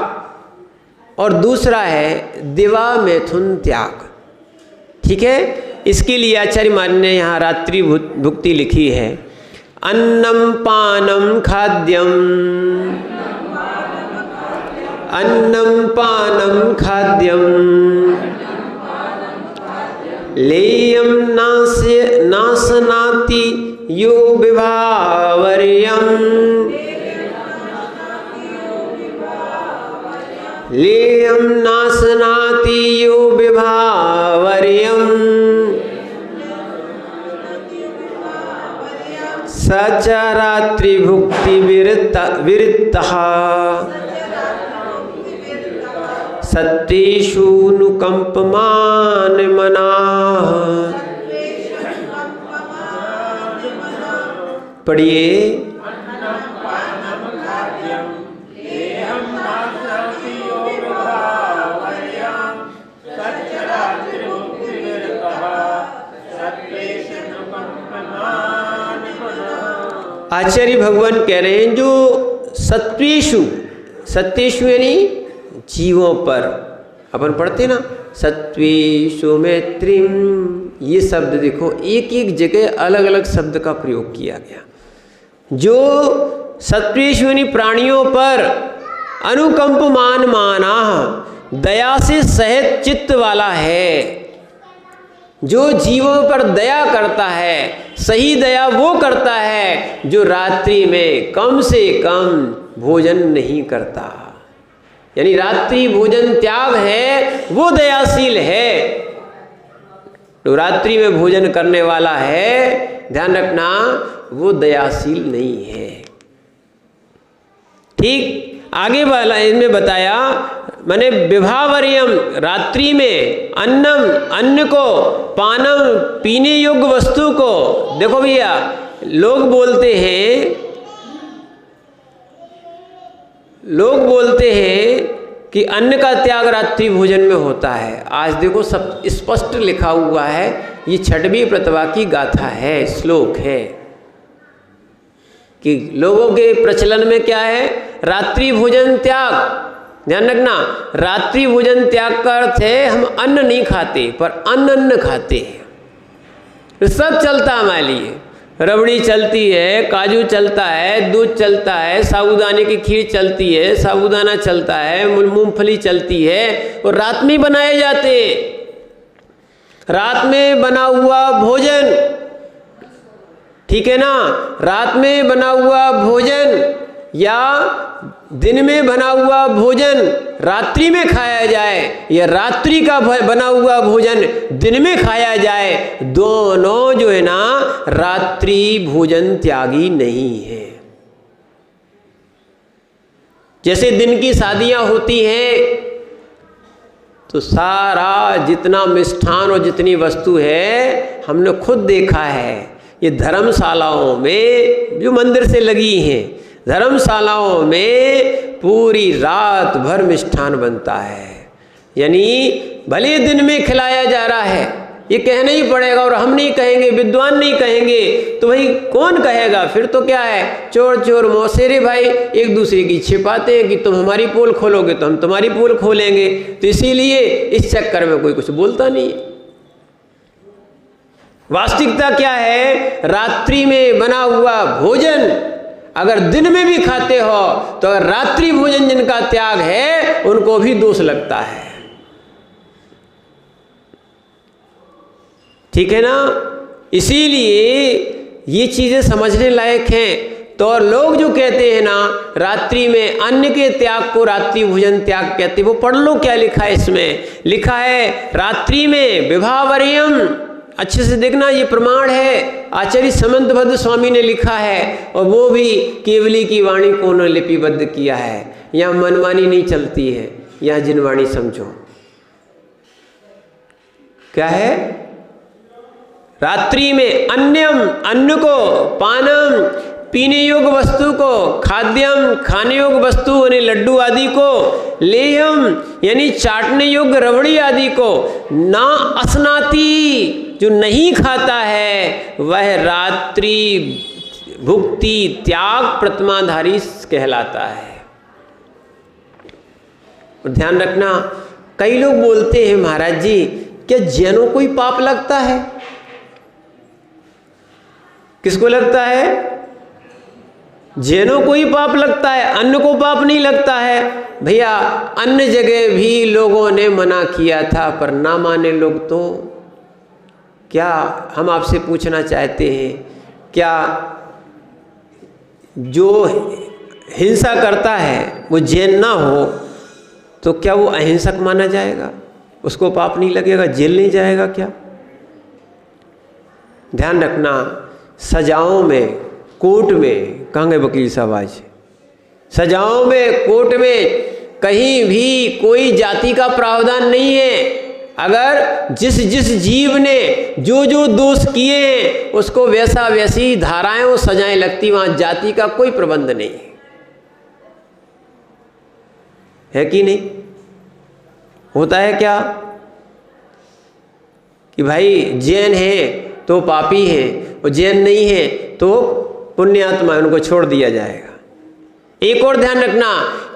और दूसरा है दिवा मैथुन त्याग, ठीक है। इसके लिए आचार्य मान ने यहाँ रात्रि भुक्ति लिखी है, अन्नम पानम खाद्यम, अन्नम पानम खाद्यम, लेयम नाशनाति यो विभावर्यम, लेयम नाशनाति यो विभावर्यम, सच रात्रि भुक्ति विरतः सत्येषु नुकंपमान मनाः। पढ़िए, आचार्य भगवान कह रहे हैं जो सत्वेषु, सत्येषु यानी जीवों पर, अपन पढ़ते ना सत्वेषु मैत्रीम, ये शब्द देखो एक एक जगह अलग अलग शब्द का प्रयोग किया गया। जो सत्वेषु यानी प्राणियों पर, अनुकंपमान माना, दया से सहित चित्त वाला है, जो जीवों पर दया करता है। सही दया वो करता है जो रात्रि में कम से कम भोजन नहीं करता, यानी रात्रि भोजन त्याग है, वो दयाशील है। जो रात्रि में भोजन करने वाला है, ध्यान रखना, वो दयाशील नहीं है। ठीक आगे वाला इनमें बताया, मैंने विभावर्यम, रात्रि में अन्नम, अन्न को, पानम, पीने योग्य वस्तु को। देखो भैया, लोग बोलते हैं कि अन्न का त्याग रात्रि भोजन में होता है। आज देखो सब स्पष्ट लिखा हुआ है, ये छठवीं प्रतिमा की गाथा है, श्लोक है कि लोगों के प्रचलन में क्या है, रात्रि भोजन त्याग। ध्यान रखना, रात्रि भोजन त्याग का अर्थ है हम अन्न नहीं खाते पर अन्न खाते हैं। तो सब चलता हमारे लिए, रबड़ी चलती है, काजू चलता है, दूध चलता है, साबूदाने की खीर चलती है, साबूदाना चलता है, मूंगफली चलती है, और रात में बनाए जाते हैं। रात में बना हुआ भोजन, ठीक है ना, रात में बना हुआ भोजन या दिन में बना हुआ भोजन रात्रि में खाया जाए या रात्रि का बना हुआ भोजन दिन में खाया जाए, दोनों जो है ना रात्रि भोजन त्यागी नहीं है। जैसे दिन की शादियां होती हैं तो सारा जितना मिष्ठान और जितनी वस्तु है हमने खुद देखा है, ये धर्मशालाओं में जो मंदिर से लगी हैं, धर्मशालाओं में पूरी रात भर मिष्ठान बनता है, यानी भले दिन में खिलाया जा रहा है, ये कहना ही पड़ेगा। और हम नहीं कहेंगे, विद्वान नहीं कहेंगे, तो भाई कौन कहेगा? फिर तो क्या है, चोर चोर मौसेरे भाई एक दूसरे की छिपाते हैं कि तुम हमारी पोल खोलोगे तो हम तुम्हारी पोल खोलेंगे। तो इसीलिए इस चक्कर में कोई कुछ बोलता नहीं है। वास्तविकता क्या है, रात्रि में बना हुआ भोजन अगर दिन में भी खाते हो तो अगर रात्रि भोजन जिनका त्याग है उनको भी दोष लगता है। ठीक है ना? इसीलिए ये चीजें समझने लायक हैं। तो लोग जो कहते हैं ना रात्रि में अन्न के त्याग को रात्रि भोजन त्याग कहते हैं, वो पढ़ लो क्या लिखा है इसमें। लिखा है रात्रि में विभावर्यम, अच्छे से देखना, ये प्रमाण है, आचार्य समंतभद्र स्वामी ने लिखा है, और वो भी केवली की वाणी को उन्होंने लिपिबद्ध किया है। यहाँ मनमानी नहीं चलती है, यहाँ जिनवाणी समझो। क्या है? रात्रि में अन्यम, अन्न को, पानम, पीने योग्य वस्तु को, खाद्यम, खाने योग्य वस्तु यानी लड्डू आदि को, लेहम यानी चाटने योग्य रबड़ी आदि को, ना असनाती जो नहीं खाता है वह रात्रि भुक्ति त्याग प्रतिमाधारी कहलाता है। और ध्यान रखना, कई लोग बोलते हैं महाराज जी क्या जैनों को ही पाप लगता है? किसको लगता है? जैनों को ही पाप लगता है, अन्न को पाप नहीं लगता है। भैया अन्य जगह भी लोगों ने मना किया था पर ना माने लोग। तो क्या हम आपसे पूछना चाहते हैं, क्या जो हिंसा करता है वो जैन ना हो तो क्या वो अहिंसक माना जाएगा? उसको पाप नहीं लगेगा? जेल नहीं जाएगा क्या? ध्यान रखना, सजाओं में, कोर्ट में, कहाँ गए वकील साहब आज? सजाओं में, कोर्ट में कहीं भी कोई जाति का प्रावधान नहीं है। अगर जिस जिस जीव ने जो जो दोष किए हैं उसको वैसा वैसी धाराएं और सजाएं लगती, वहां जाति का कोई प्रबंध नहीं है कि नहीं? होता है क्या कि भाई जैन है तो पापी है और जैन नहीं है तो पुण्यात्मा, उनको छोड़ दिया जाएगा। एक और ध्यान रखना,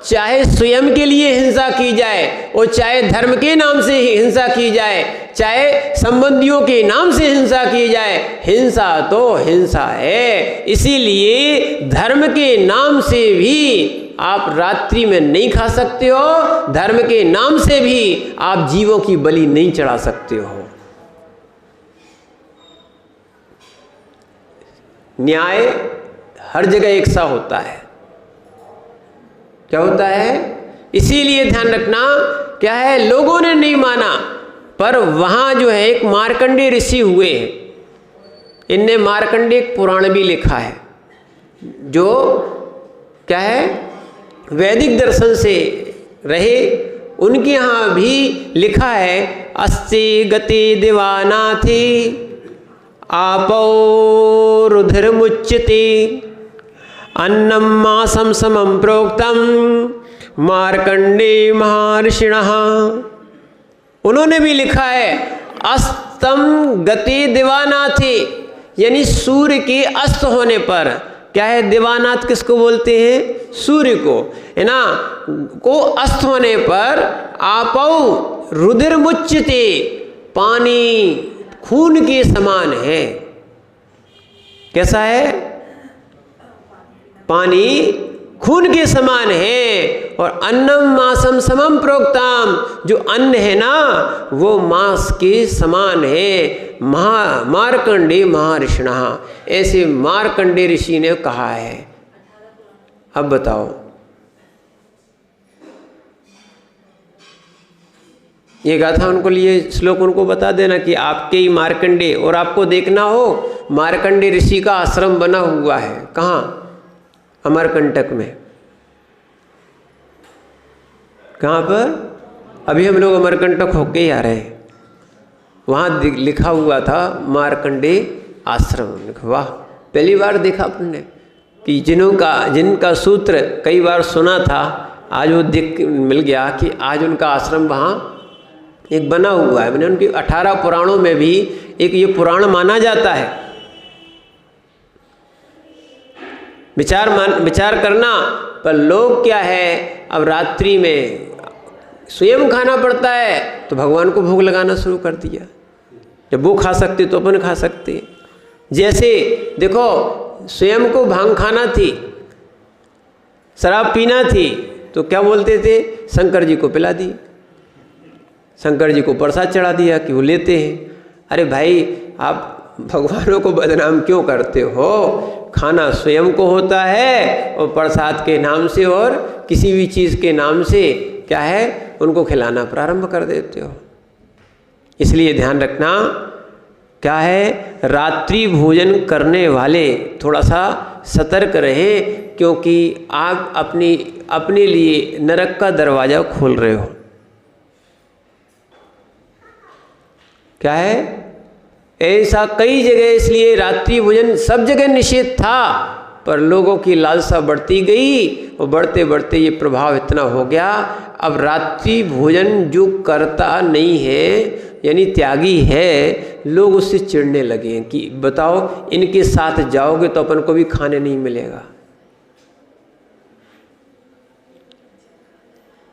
चाहे स्वयं के लिए हिंसा की जाए और चाहे धर्म के नाम से हिंसा की जाए, चाहे संबंधियों के नाम से हिंसा की जाए, हिंसा तो हिंसा है। इसीलिए धर्म के नाम से भी आप रात्रि में नहीं खा सकते हो, धर्म के नाम से भी आप जीवों की बलि नहीं चढ़ा सकते हो। न्याय हर जगह एक सा होता है। क्या होता है? इसीलिए ध्यान रखना, क्या है, लोगों ने नहीं माना पर वहां जो है एक मार्कंडेय ऋषि हुए हैं, इनने मार्कंडेय पुराण भी लिखा है जो क्या है वैदिक दर्शन से रहे। उनके यहाँ भी लिखा है अस्ति गति दिवानाथि आपो रुधिर मुच्यते अन्नम मासम समम प्रोक्तम मार्कंडेय महर्षिणः। उन्होंने भी लिखा है अस्तम गति दिवानाथि, यानी सूर्य के अस्त होने पर, क्या है दिवानाथ किसको बोलते हैं? सूर्य को, है ना, को अस्त होने पर आपौ रुधिर मुच्यते, पानी खून के समान है। कैसा है? पानी खून के समान है। और अन्नम मासम समम प्रोक्तम, जो अन्न है ना वो मांस के समान है। मार्कंडेय महर्षिणः, ऐसे मार्कंडेय ऋषि ने कहा है। अब बताओ, ये गाथा उनको लिए श्लोक उनको बता देना कि आपके ही मार्कंडेय, और आपको देखना हो मार्कंडेय ऋषि का आश्रम बना हुआ है। कहाँ? अमरकंटक में। कहाँ पर? अभी हम लोग अमरकंटक होके ही आ रहे हैं। वहाँ लिखा हुआ था मार्कंडेय आश्रम। वाह, पहली बार देखा आपने, कि जिनका सूत्र कई बार सुना था, आज वो मिल गया कि आज उनका आश्रम वहाँ एक बना हुआ है। मैंने उनकी 18 पुराणों में भी एक ये पुराण माना जाता है। विचार करना, पर लोग क्या है, अब रात्रि में स्वयं खाना पड़ता है तो भगवान को भोग लगाना शुरू कर दिया। जब वो खा सकते तो अपन खा सकते। जैसे देखो, स्वयं को भांग खाना थी, शराब पीना थी, तो क्या बोलते थे, शंकर जी को पिला दी, शंकर जी को प्रसाद चढ़ा दिया कि वो लेते हैं। अरे भाई, आप भगवानों को बदनाम क्यों करते हो? खाना स्वयं को होता है और प्रसाद के नाम से और किसी भी चीज़ के नाम से क्या है, उनको खिलाना प्रारंभ कर देते हो। इसलिए ध्यान रखना, क्या है, रात्रि भोजन करने वाले थोड़ा सा सतर्क रहें, क्योंकि आप अपने लिए नरक का दरवाज़ा खोल रहे हो। क्या है, ऐसा कई जगह, इसलिए रात्रि भोजन सब जगह निषेध था, पर लोगों की लालसा बढ़ती गई और बढ़ते बढ़ते ये प्रभाव इतना हो गया, अब रात्रि भोजन जो करता नहीं है, यानी त्यागी है, लोग उससे चिढ़ने लगे हैं कि बताओ, इनके साथ जाओगे तो अपन को भी खाने नहीं मिलेगा।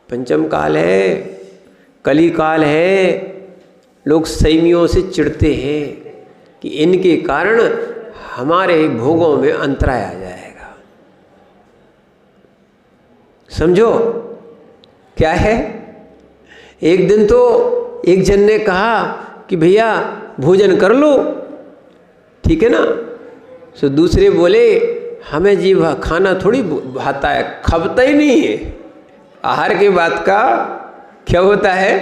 पंचम काल है, कली काल है, लोग संयमियों से चिढ़ते हैं कि इनके कारण हमारे भोगों में अंतराय आ जाएगा। समझो क्या है, एक दिन तो एक जन ने कहा कि भैया भोजन कर लो, ठीक है ना। तो दूसरे बोले, हमें जी खाना थोड़ी भाता है, खपता ही नहीं है। आहार के बाद का क्या होता है,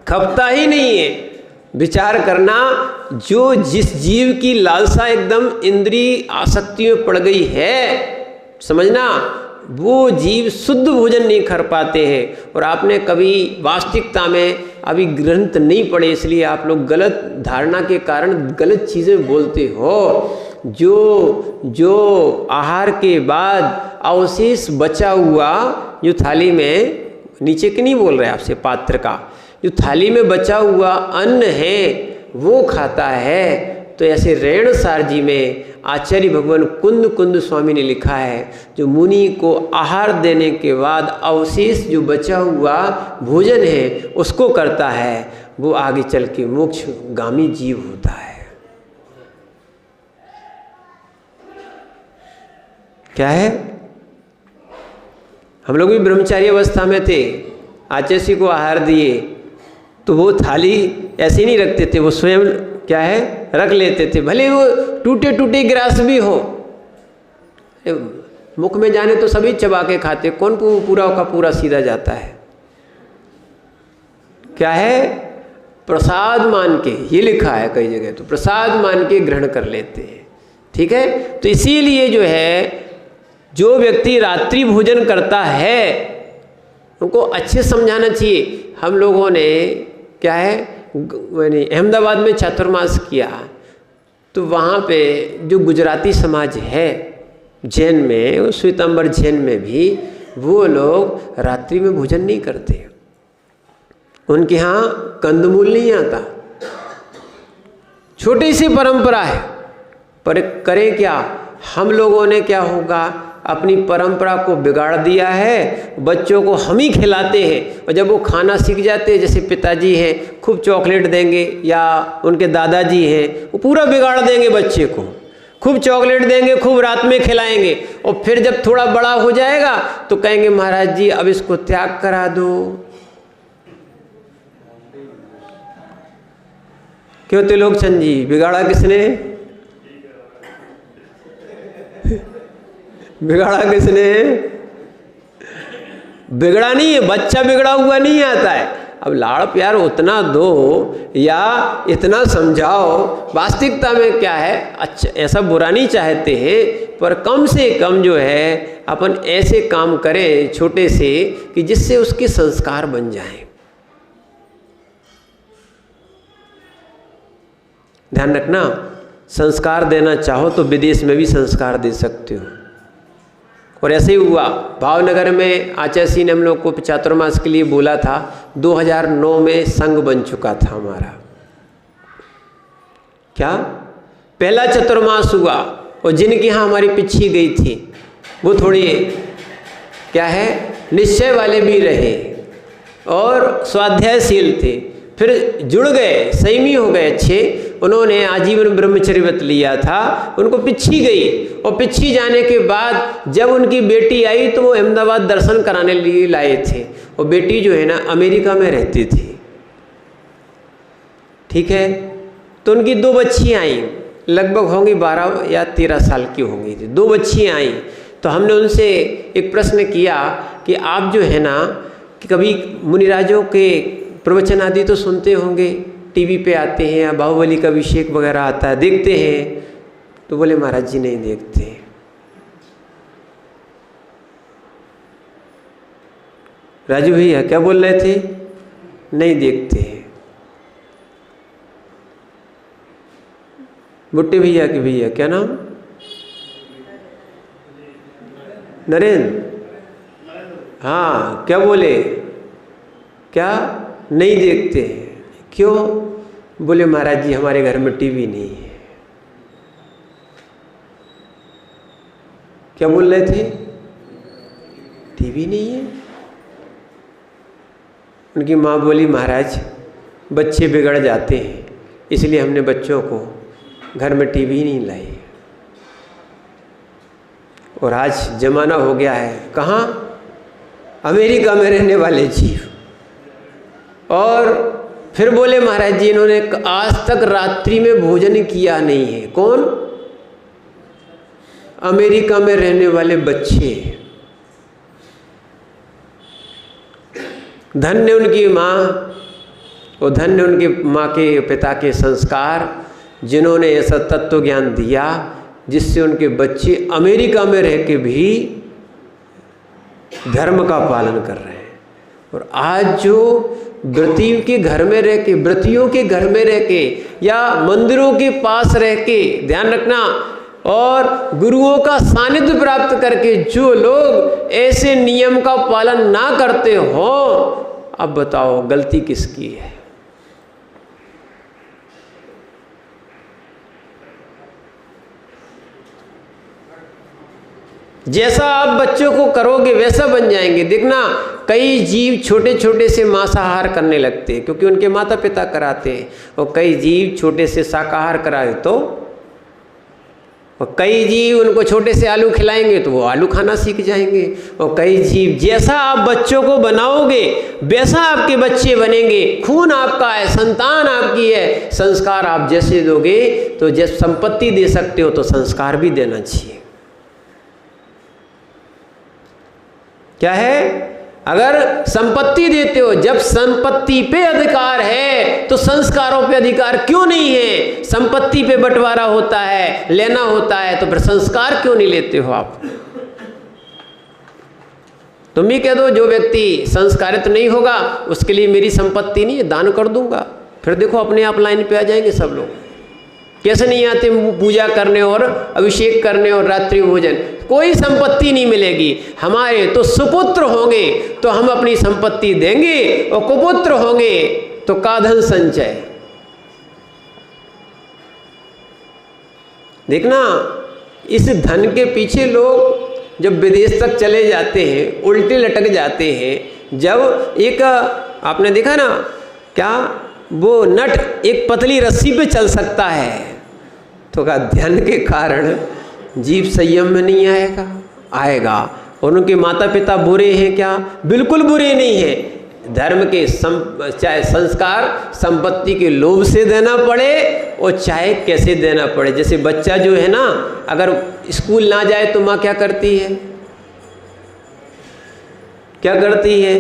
खपता ही नहीं है। विचार करना, जो जिस जीव की लालसा एकदम इंद्रिय आसक्ति में पड़ गई है, समझना, वो जीव शुद्ध भोजन नहीं कर पाते हैं। और आपने कभी वास्तविकता में अभी ग्रंथ नहीं पढ़े, इसलिए आप लोग गलत धारणा के कारण गलत चीज़ें बोलते हो। जो आहार के बाद अवशेष बचा हुआ, जो थाली में, नीचे के नहीं बोल रहे आपसे, पात्र का जो थाली में बचा हुआ अन्न है वो खाता है। तो ऐसे रेणसार जी में आचार्य भगवान कुंद स्वामी ने लिखा है, जो मुनि को आहार देने के बाद अवशेष जो बचा हुआ भोजन है उसको करता है, वो आगे चल के मोक्षगामी जीव होता है। क्या है, हम लोग भी ब्रह्मचारी अवस्था में थे, आचार्य को आहार दिए तो वो थाली ऐसे नहीं रखते थे, वो स्वयं क्या है रख लेते थे, भले वो टूटे टूटे गिलास भी हो। मुख में जाने तो सभी चबा के खाते, कौन पूरा का पूरा सीधा जाता है। क्या है, प्रसाद मान के, ये लिखा है कई जगह, तो प्रसाद मान के ग्रहण कर लेते हैं। ठीक है, तो इसीलिए जो है, जो व्यक्ति रात्रि भोजन करता है उनको अच्छे समझाना चाहिए। हम लोगों ने क्या है, मैंने अहमदाबाद में चातुर्मास किया, तो वहाँ पे जो गुजराती समाज है जैन में, श्वेतांबर जैन में भी, वो लोग रात्रि में भोजन नहीं करते। उनके यहाँ कंदमूल नहीं आता, छोटी सी परंपरा है, पर करें क्या, हम लोगों ने क्या होगा, अपनी परंपरा को बिगाड़ दिया है। बच्चों को हम ही खिलाते हैं, और जब वो खाना सीख जाते हैं, जैसे पिताजी हैं खूब चॉकलेट देंगे, या उनके दादाजी हैं वो पूरा बिगाड़ देंगे बच्चे को, खूब चॉकलेट देंगे, खूब रात में खिलाएंगे, और फिर जब थोड़ा बड़ा हो जाएगा तो कहेंगे महाराज जी अब इसको त्याग करा दो। क्यों त्रिलोकचंद जी, बिगाड़ा किसने? बिगाड़ा किसने? बिगड़ा नहीं है, बच्चा बिगड़ा हुआ नहीं आता है। अब लाड़ प्यार उतना दो या इतना समझाओ, वास्तविकता में क्या है, अच्छा ऐसा बुरा नहीं चाहते हैं, पर कम से कम जो है अपन ऐसे काम करें छोटे से कि जिससे उसके संस्कार बन जाएं। ध्यान रखना, संस्कार देना चाहो तो विदेश में भी संस्कार दे सकते हो। और ऐसे ही हुआ, भावनगर में आचार्य ने हम लोग को चातुर्मास के लिए बोला था। 2009 में संघ बन चुका था हमारा। क्या पहला चतुर्मास हुआ, और जिनके यहाँ हमारी पिछी गई थी वो थोड़ी क्या है निश्चय वाले भी रहे और स्वाध्यायशील थे, फिर जुड़ गए, संयमी हो गए अच्छे। उन्होंने आजीवन ब्रह्मचर्य व्रत लिया था, उनको पिछी गई, और पिछी जाने के बाद जब उनकी बेटी आई तो वो अहमदाबाद दर्शन कराने लिए लाए थे। और बेटी जो है ना अमेरिका में रहती थी, ठीक है। तो उनकी 2 बच्चियाँ आई, लगभग होंगी 12 या 13 साल की होंगी थी। 2 बच्चियाँ आई। तो हमने उनसे एक प्रश्न किया कि आप जो है ना कि कभी मुनिराजों के प्रवचन आदि तो सुनते होंगे, टीवी पे आते हैं या बाहुबली का अभिषेक वगैरह आता है, देखते हैं? तो बोले महाराज जी नहीं देखते। राजू भैया क्या बोल रहे थे? नहीं देखते हैं। बुट्टे भैया के भैया क्या नाम? नरेंद्र। हाँ क्या बोले? क्या नहीं देखते हैं? क्यों? बोले महाराज जी हमारे घर में टीवी नहीं है। क्या बोल रहे थे? टीवी नहीं है। उनकी माँ बोली महाराज बच्चे बिगड़ जाते हैं, इसलिए हमने बच्चों को घर में टीवी नहीं लाई। और आज जमाना हो गया है कहाँ? अमेरिका में रहने वाले जीव। और फिर बोले महाराज जी इन्होंने आज तक रात्रि में भोजन किया नहीं है। कौन? अमेरिका में रहने वाले बच्चे। धन्य उनकी माँ और धन्य उनकी माँ के पिता के संस्कार, जिन्होंने ऐसा तत्व ज्ञान दिया जिससे उनके बच्चे अमेरिका में रह के भी धर्म का पालन कर रहे हैं। और आज जो व्रतियों के घर में रह के, व्रतियों के घर में रह के या मंदिरों के पास रह के, ध्यान रखना, और गुरुओं का सानिध्य प्राप्त करके जो लोग ऐसे नियम का पालन ना करते हो, अब बताओ गलती किसकी है? जैसा आप बच्चों को करोगे वैसा बन जाएंगे। देखना कई जीव छोटे छोटे से मांसाहार करने लगते हैं क्योंकि उनके माता पिता कराते हैं, और कई जीव छोटे से शाकाहार कराए तो, और कई जीव उनको छोटे से आलू खिलाएंगे तो वो आलू खाना सीख जाएंगे। और कई जीव जैसा आप बच्चों को बनाओगे वैसा आपके बच्चे बनेंगे। खून आपका है, संतान आपकी है, संस्कार आप जैसे दोगे तो जैसे संपत्ति दे सकते हो तो संस्कार भी देना चाहिए। क्या है? अगर संपत्ति देते हो, जब संपत्ति पे अधिकार है तो संस्कारों पे अधिकार क्यों नहीं है? संपत्ति पे बंटवारा होता है, लेना होता है, तो फिर संस्कार क्यों नहीं लेते हो आप? तुम ही कह दो जो व्यक्ति संस्कारित नहीं होगा उसके लिए मेरी संपत्ति नहीं है, दान कर दूंगा। फिर देखो अपने आप लाइन पे आ जाएंगे सब लोग। कैसे नहीं आते पूजा करने और अभिषेक करने और रात्रि भोजन? कोई संपत्ति नहीं मिलेगी। हमारे तो सुपुत्र होंगे तो हम अपनी संपत्ति देंगे, और कुपुत्र होंगे तो काधन संचय। देखना इस धन के पीछे लोग जब विदेश तक चले जाते हैं उल्टे लटक जाते हैं। जब एक आपने देखा ना क्या वो नट एक पतली रस्सी पे चल सकता है तो क्या ध्यान के कारण जीव संयम में नहीं आएगा। और उनके माता पिता बुरे हैं क्या? बिल्कुल बुरे नहीं हैं। धर्म के चाहे संस्कार संपत्ति के लोभ से देना पड़े और चाहे कैसे देना पड़े। जैसे बच्चा जो है ना अगर स्कूल ना जाए तो माँ क्या करती है? क्या करती है?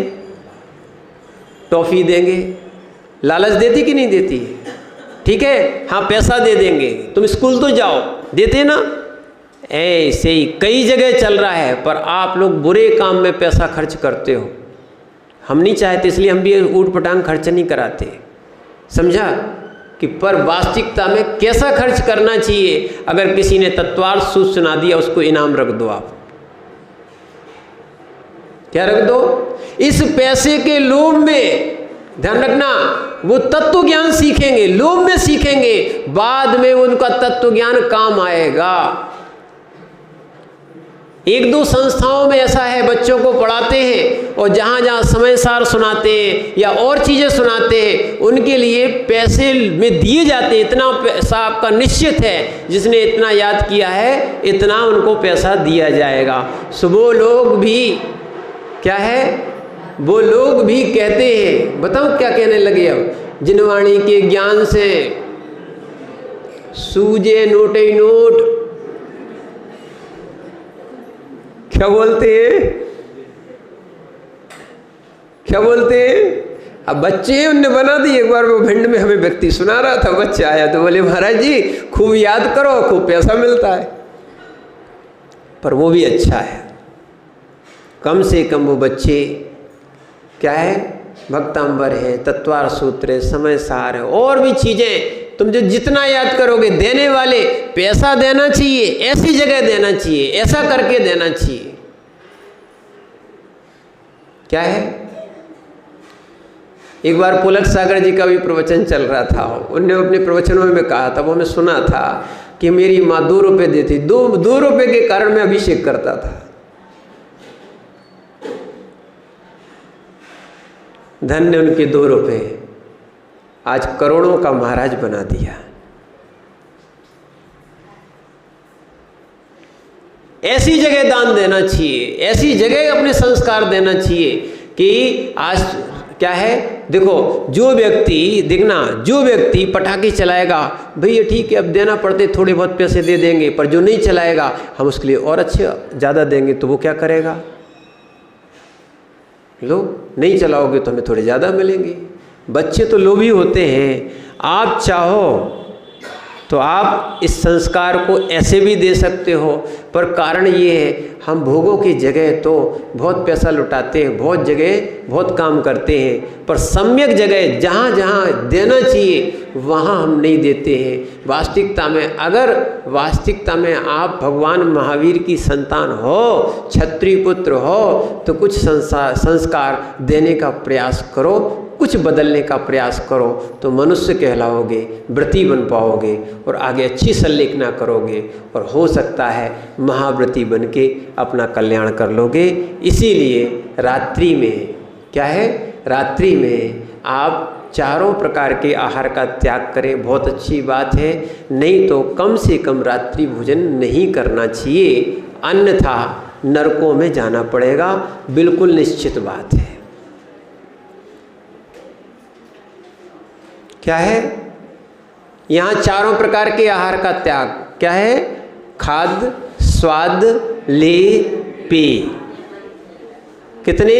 टॉफी देंगे, लालच देती कि नहीं देती है? ठीक है, हाँ पैसा दे देंगे, तुम स्कूल तो जाओ, देते ना। ऐसे ही कई जगह चल रहा है, पर आप लोग बुरे काम में पैसा खर्च करते हो। हम नहीं चाहते, इसलिए हम भी ऊट पटांग खर्च नहीं कराते। समझा? कि पर वास्तविकता में कैसा खर्च करना चाहिए। अगर किसी ने तत्वार्थ सूत्र सुना दिया, उसको इनाम रख दो। आप क्या रख दो? इस पैसे के लोभ में, ध्यान रखना, वो तत्व ज्ञान सीखेंगे, लोभ में सीखेंगे, बाद में उनका तत्व ज्ञान काम आएगा। एक दो संस्थाओं में ऐसा है, बच्चों को पढ़ाते हैं और जहाँ जहाँ समय सार सुनाते हैं या और चीज़ें सुनाते हैं, उनके लिए पैसे में दिए जाते हैं। इतना पैसा आपका निश्चित है, जिसने इतना याद किया है इतना उनको पैसा दिया जाएगा। सो वो लोग भी क्या है, वो लोग भी कहते हैं, बताओ क्या कहने लगे अब, जिनवाणी के ज्ञान से सूझे नोटे नोट। क्या बोलते हैं, क्या बोलते हैं? अब बच्चे उनने बना दी। एक बार वो भिंड में हमें व्यक्ति सुना रहा था, बच्चा आया तो बोले महाराज जी खूब याद करो, खूब पैसा मिलता है। पर वो भी अच्छा है, कम से कम वो बच्चे क्या है, भक्तांबर है, तत्वार सूत्र है, समय सार है, और भी चीजें तुम जो जितना याद करोगे। देने वाले पैसा देना चाहिए, ऐसी जगह देना चाहिए, ऐसा करके देना चाहिए। क्या है, एक बार पुलक सागर जी का भी प्रवचन चल रहा था, उनने अपने प्रवचनों में कहा था, वो मैं सुना था कि मेरी माँ 2 रुपये देती, 2 रुपये के कारण मैं अभिषेक करता था। धन्य उनके 2 रुपये आज करोड़ों का महाराज बना दिया। ऐसी जगह दान देना चाहिए, ऐसी जगह अपने संस्कार देना चाहिए कि आज क्या है, देखो जो व्यक्ति, देखना, जो व्यक्ति पटाखे चलाएगा, भैया ठीक है अब देना पड़ते थोड़े बहुत पैसे दे देंगे, पर जो नहीं चलाएगा हम उसके लिए और अच्छे ज़्यादा देंगे, तो वो क्या करेगा? लो नहीं चलाओगे तो हमें थोड़े ज़्यादा मिलेंगे। बच्चे तो लोभी होते हैं। आप चाहो तो आप इस संस्कार को ऐसे भी दे सकते हो, पर कारण ये है हम भोगों की जगह तो बहुत पैसा लुटाते हैं, बहुत जगह बहुत काम करते हैं, पर सम्यक जगह जहाँ जहाँ देना चाहिए वहाँ हम नहीं देते हैं। वास्तविकता में, अगर वास्तविकता में आप भगवान महावीर की संतान हो, क्षत्रिय पुत्र हो, तो कुछ संस्कार देने का प्रयास करो, कुछ बदलने का प्रयास करो, तो मनुष्य कहलाओगे, व्रती बन पाओगे और आगे अच्छी संलेखना करोगे, और हो सकता है महाव्रती बन के अपना कल्याण कर लोगे। इसीलिए रात्रि में क्या है, रात्रि में आप चारों प्रकार के आहार का त्याग करें, बहुत अच्छी बात है। नहीं तो कम से कम रात्रि भोजन नहीं करना चाहिए, अन्यथा नरकों में जाना पड़ेगा, बिल्कुल निश्चित बात है। क्या है, यहाँ चारों प्रकार के आहार का त्याग क्या है, खाद्य, स्वाद, लेय, पेय। कितने?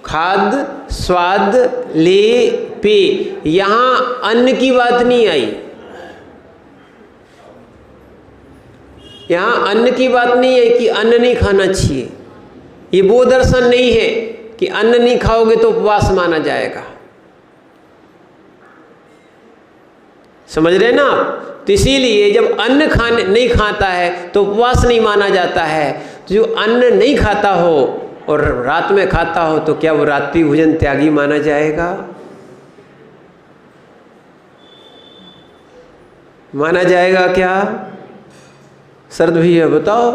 खाद्य, स्वाद, लेय, पेय। यहाँ अन्न की बात नहीं आई, यहाँ अन्न की बात नहीं है कि अन्न नहीं खाना चाहिए। ये वो दर्शन नहीं है कि अन्न नहीं खाओगे तो उपवास माना जाएगा। समझ रहे ना आप? तो इसीलिए जब अन्न खाने नहीं खाता है तो उपवास नहीं माना जाता है। तो जो अन्न नहीं खाता हो और रात में खाता हो तो क्या वो रात्रि भोजन त्यागी माना जाएगा? माना जाएगा क्या? शरद भैया बताओ।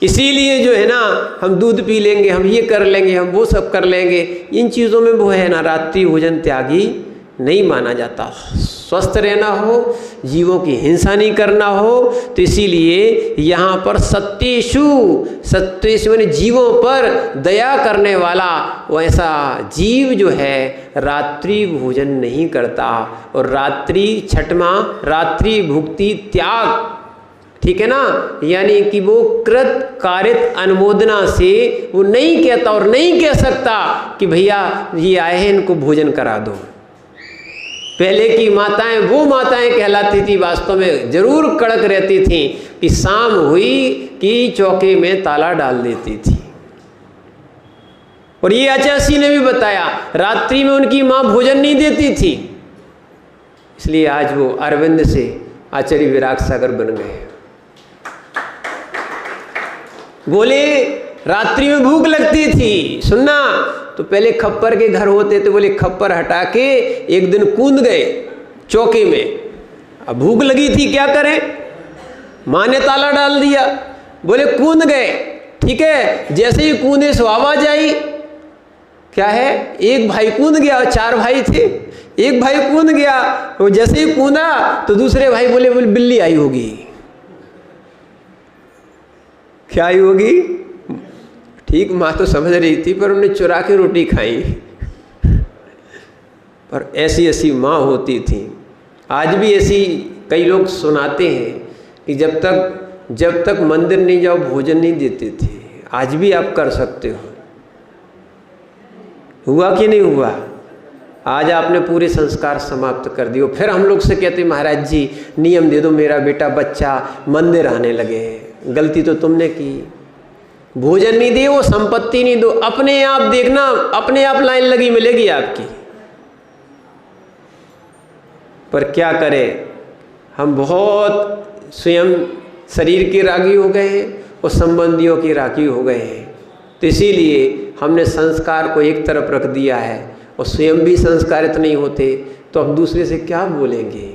इसीलिए जो है ना, हम दूध पी लेंगे, हम ये कर लेंगे, हम वो सब कर लेंगे, इन चीज़ों में वो है ना, रात्रि भोजन त्यागी नहीं माना जाता। स्वस्थ रहना हो, जीवों की हिंसा नहीं करना हो, तो इसीलिए यहाँ पर सत्येषु, सत्येषु यानी जीवों पर दया करने वाला वैसा जीव जो है रात्रि भोजन नहीं करता। और रात्रि छठमा, रात्रि भुक्ति त्याग, ठीक है ना, यानी कि वो कृत कारित अनुमोदना से वो नहीं कहता और नहीं कह सकता कि भैया ये आए हैं इनको भोजन करा दो। पहले की माताएं वो माताएं कहलाती थी, वास्तव में जरूर कड़क रहती थी कि शाम हुई कि चौके में ताला डाल देती थी। और ये आचार्य ने भी बताया, रात्रि में उनकी माँ भोजन नहीं देती थी, इसलिए आज वो अरविंद से आचार्य विराग सागर बन गए। बोले रात्रि में भूख लगती थी, सुनना, तो पहले खप्पर के घर होते थे, बोले खप्पर हटा के एक दिन कूद गए चौके में। अब भूख लगी थी, क्या करें, माँ ने ताला डाल दिया, बोले कूद गए, ठीक है। जैसे ही कूदे सो आवाज आई, क्या है, एक भाई कूद गया, 4 भाई थे, एक भाई कूद गया, वो जैसे ही कूदा तो दूसरे भाई बोले बिल्ली आई होगी। क्या आई होगी, ठीक, माँ तो समझ रही थी, पर उन्हें चुरा के रोटी खाई। पर ऐसी ऐसी माँ होती थी। आज भी ऐसी कई लोग सुनाते हैं कि जब तक मंदिर नहीं जाओ भोजन नहीं देते थे। आज भी आप कर सकते हो। हुआ कि नहीं हुआ? आज आपने पूरे संस्कार समाप्त कर दिए। फिर हम लोग से कहते महाराज जी नियम दे दो, मेरा बेटा बच्चा मंदिर आने लगे। गलती तो तुमने की, भोजन नहीं दिए, वो संपत्ति नहीं दो, अपने आप देखना, अपने आप लाइन लगी मिलेगी आपकी। पर क्या करें, हम बहुत स्वयं शरीर के रागी हो गए हैं और संबंधियों के रागी हो गए हैं। तो इसीलिए हमने संस्कार को एक तरफ रख दिया है और स्वयं भी संस्कारित नहीं होते तो हम दूसरे से क्या बोलेंगे।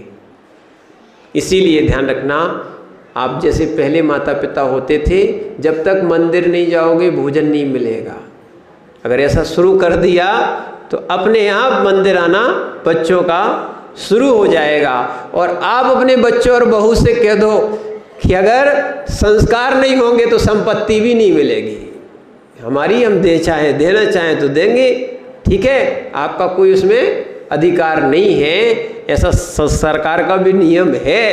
इसीलिए ध्यान रखना, आप जैसे पहले माता पिता होते थे, जब तक मंदिर नहीं जाओगे भोजन नहीं मिलेगा। अगर ऐसा शुरू कर दिया तो अपने आप मंदिर आना बच्चों का शुरू हो जाएगा। और आप अपने बच्चों और बहू से कह दो कि अगर संस्कार नहीं होंगे तो संपत्ति भी नहीं मिलेगी हमारी, हम देना चाहें तो देंगे, ठीक है, आपका कोई उसमें अधिकार नहीं है, ऐसा सरकार का भी नियम है।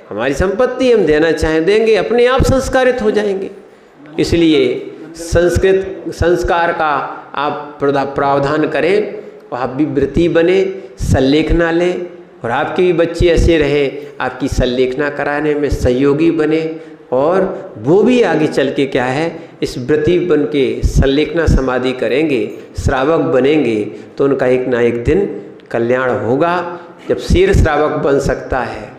हमारी संपत्ति हम देना चाहें देंगे, अपने आप संस्कारित हो जाएंगे। इसलिए संस्कार का आप प्रावधान करें और आप भी व्रती बने, संलेखना लें और आपके भी बच्चे ऐसे रहें, आपकी संलेखना कराने में सहयोगी बने और वो भी आगे चल के क्या है, इस व्रती बन के संलेखना समाधि करेंगे, श्रावक बनेंगे तो उनका एक ना एक दिन कल्याण होगा। जब शेर श्रावक बन सकता है,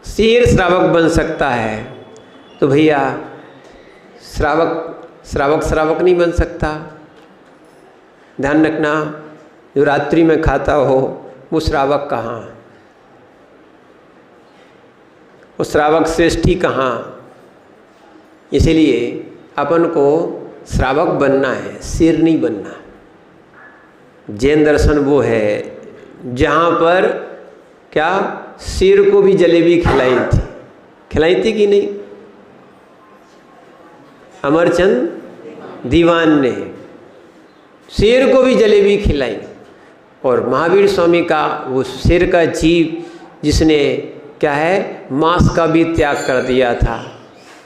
शेर श्रावक बन सकता है, तो भैया श्रावक नहीं बन सकता। ध्यान रखना, जो रात्रि में खाता हो वो श्रावक कहाँ, वो श्रावक श्रेष्ठी कहाँ। इसीलिए अपन को श्रावक बनना है, शेर नहीं बनना। जैन दर्शन वो है जहाँ पर क्या शेर को भी जलेबी खिलाई थी कि नहीं? अमरचंद दीवान ने शेर को भी जलेबी खिलाई। और महावीर स्वामी का वो शेर का जीव जिसने क्या है मांस का भी त्याग कर दिया था।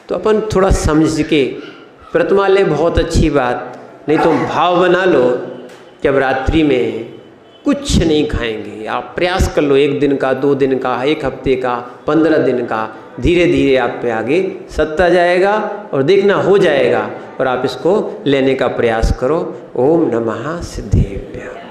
तो अपन थोड़ा समझ के प्रतिमा ले, बहुत अच्छी बात, नहीं तो भाव बना लो कि अब रात्रि में कुछ नहीं खाएंगे। आप प्रयास कर लो, 1 दिन का, 2 दिन का, 1 हफ्ते का, 15 दिन का, धीरे धीरे आप पे आगे सत्ता जाएगा और देखना हो जाएगा। और आप इसको लेने का प्रयास करो। ओम नमः सिद्धेभ्यः।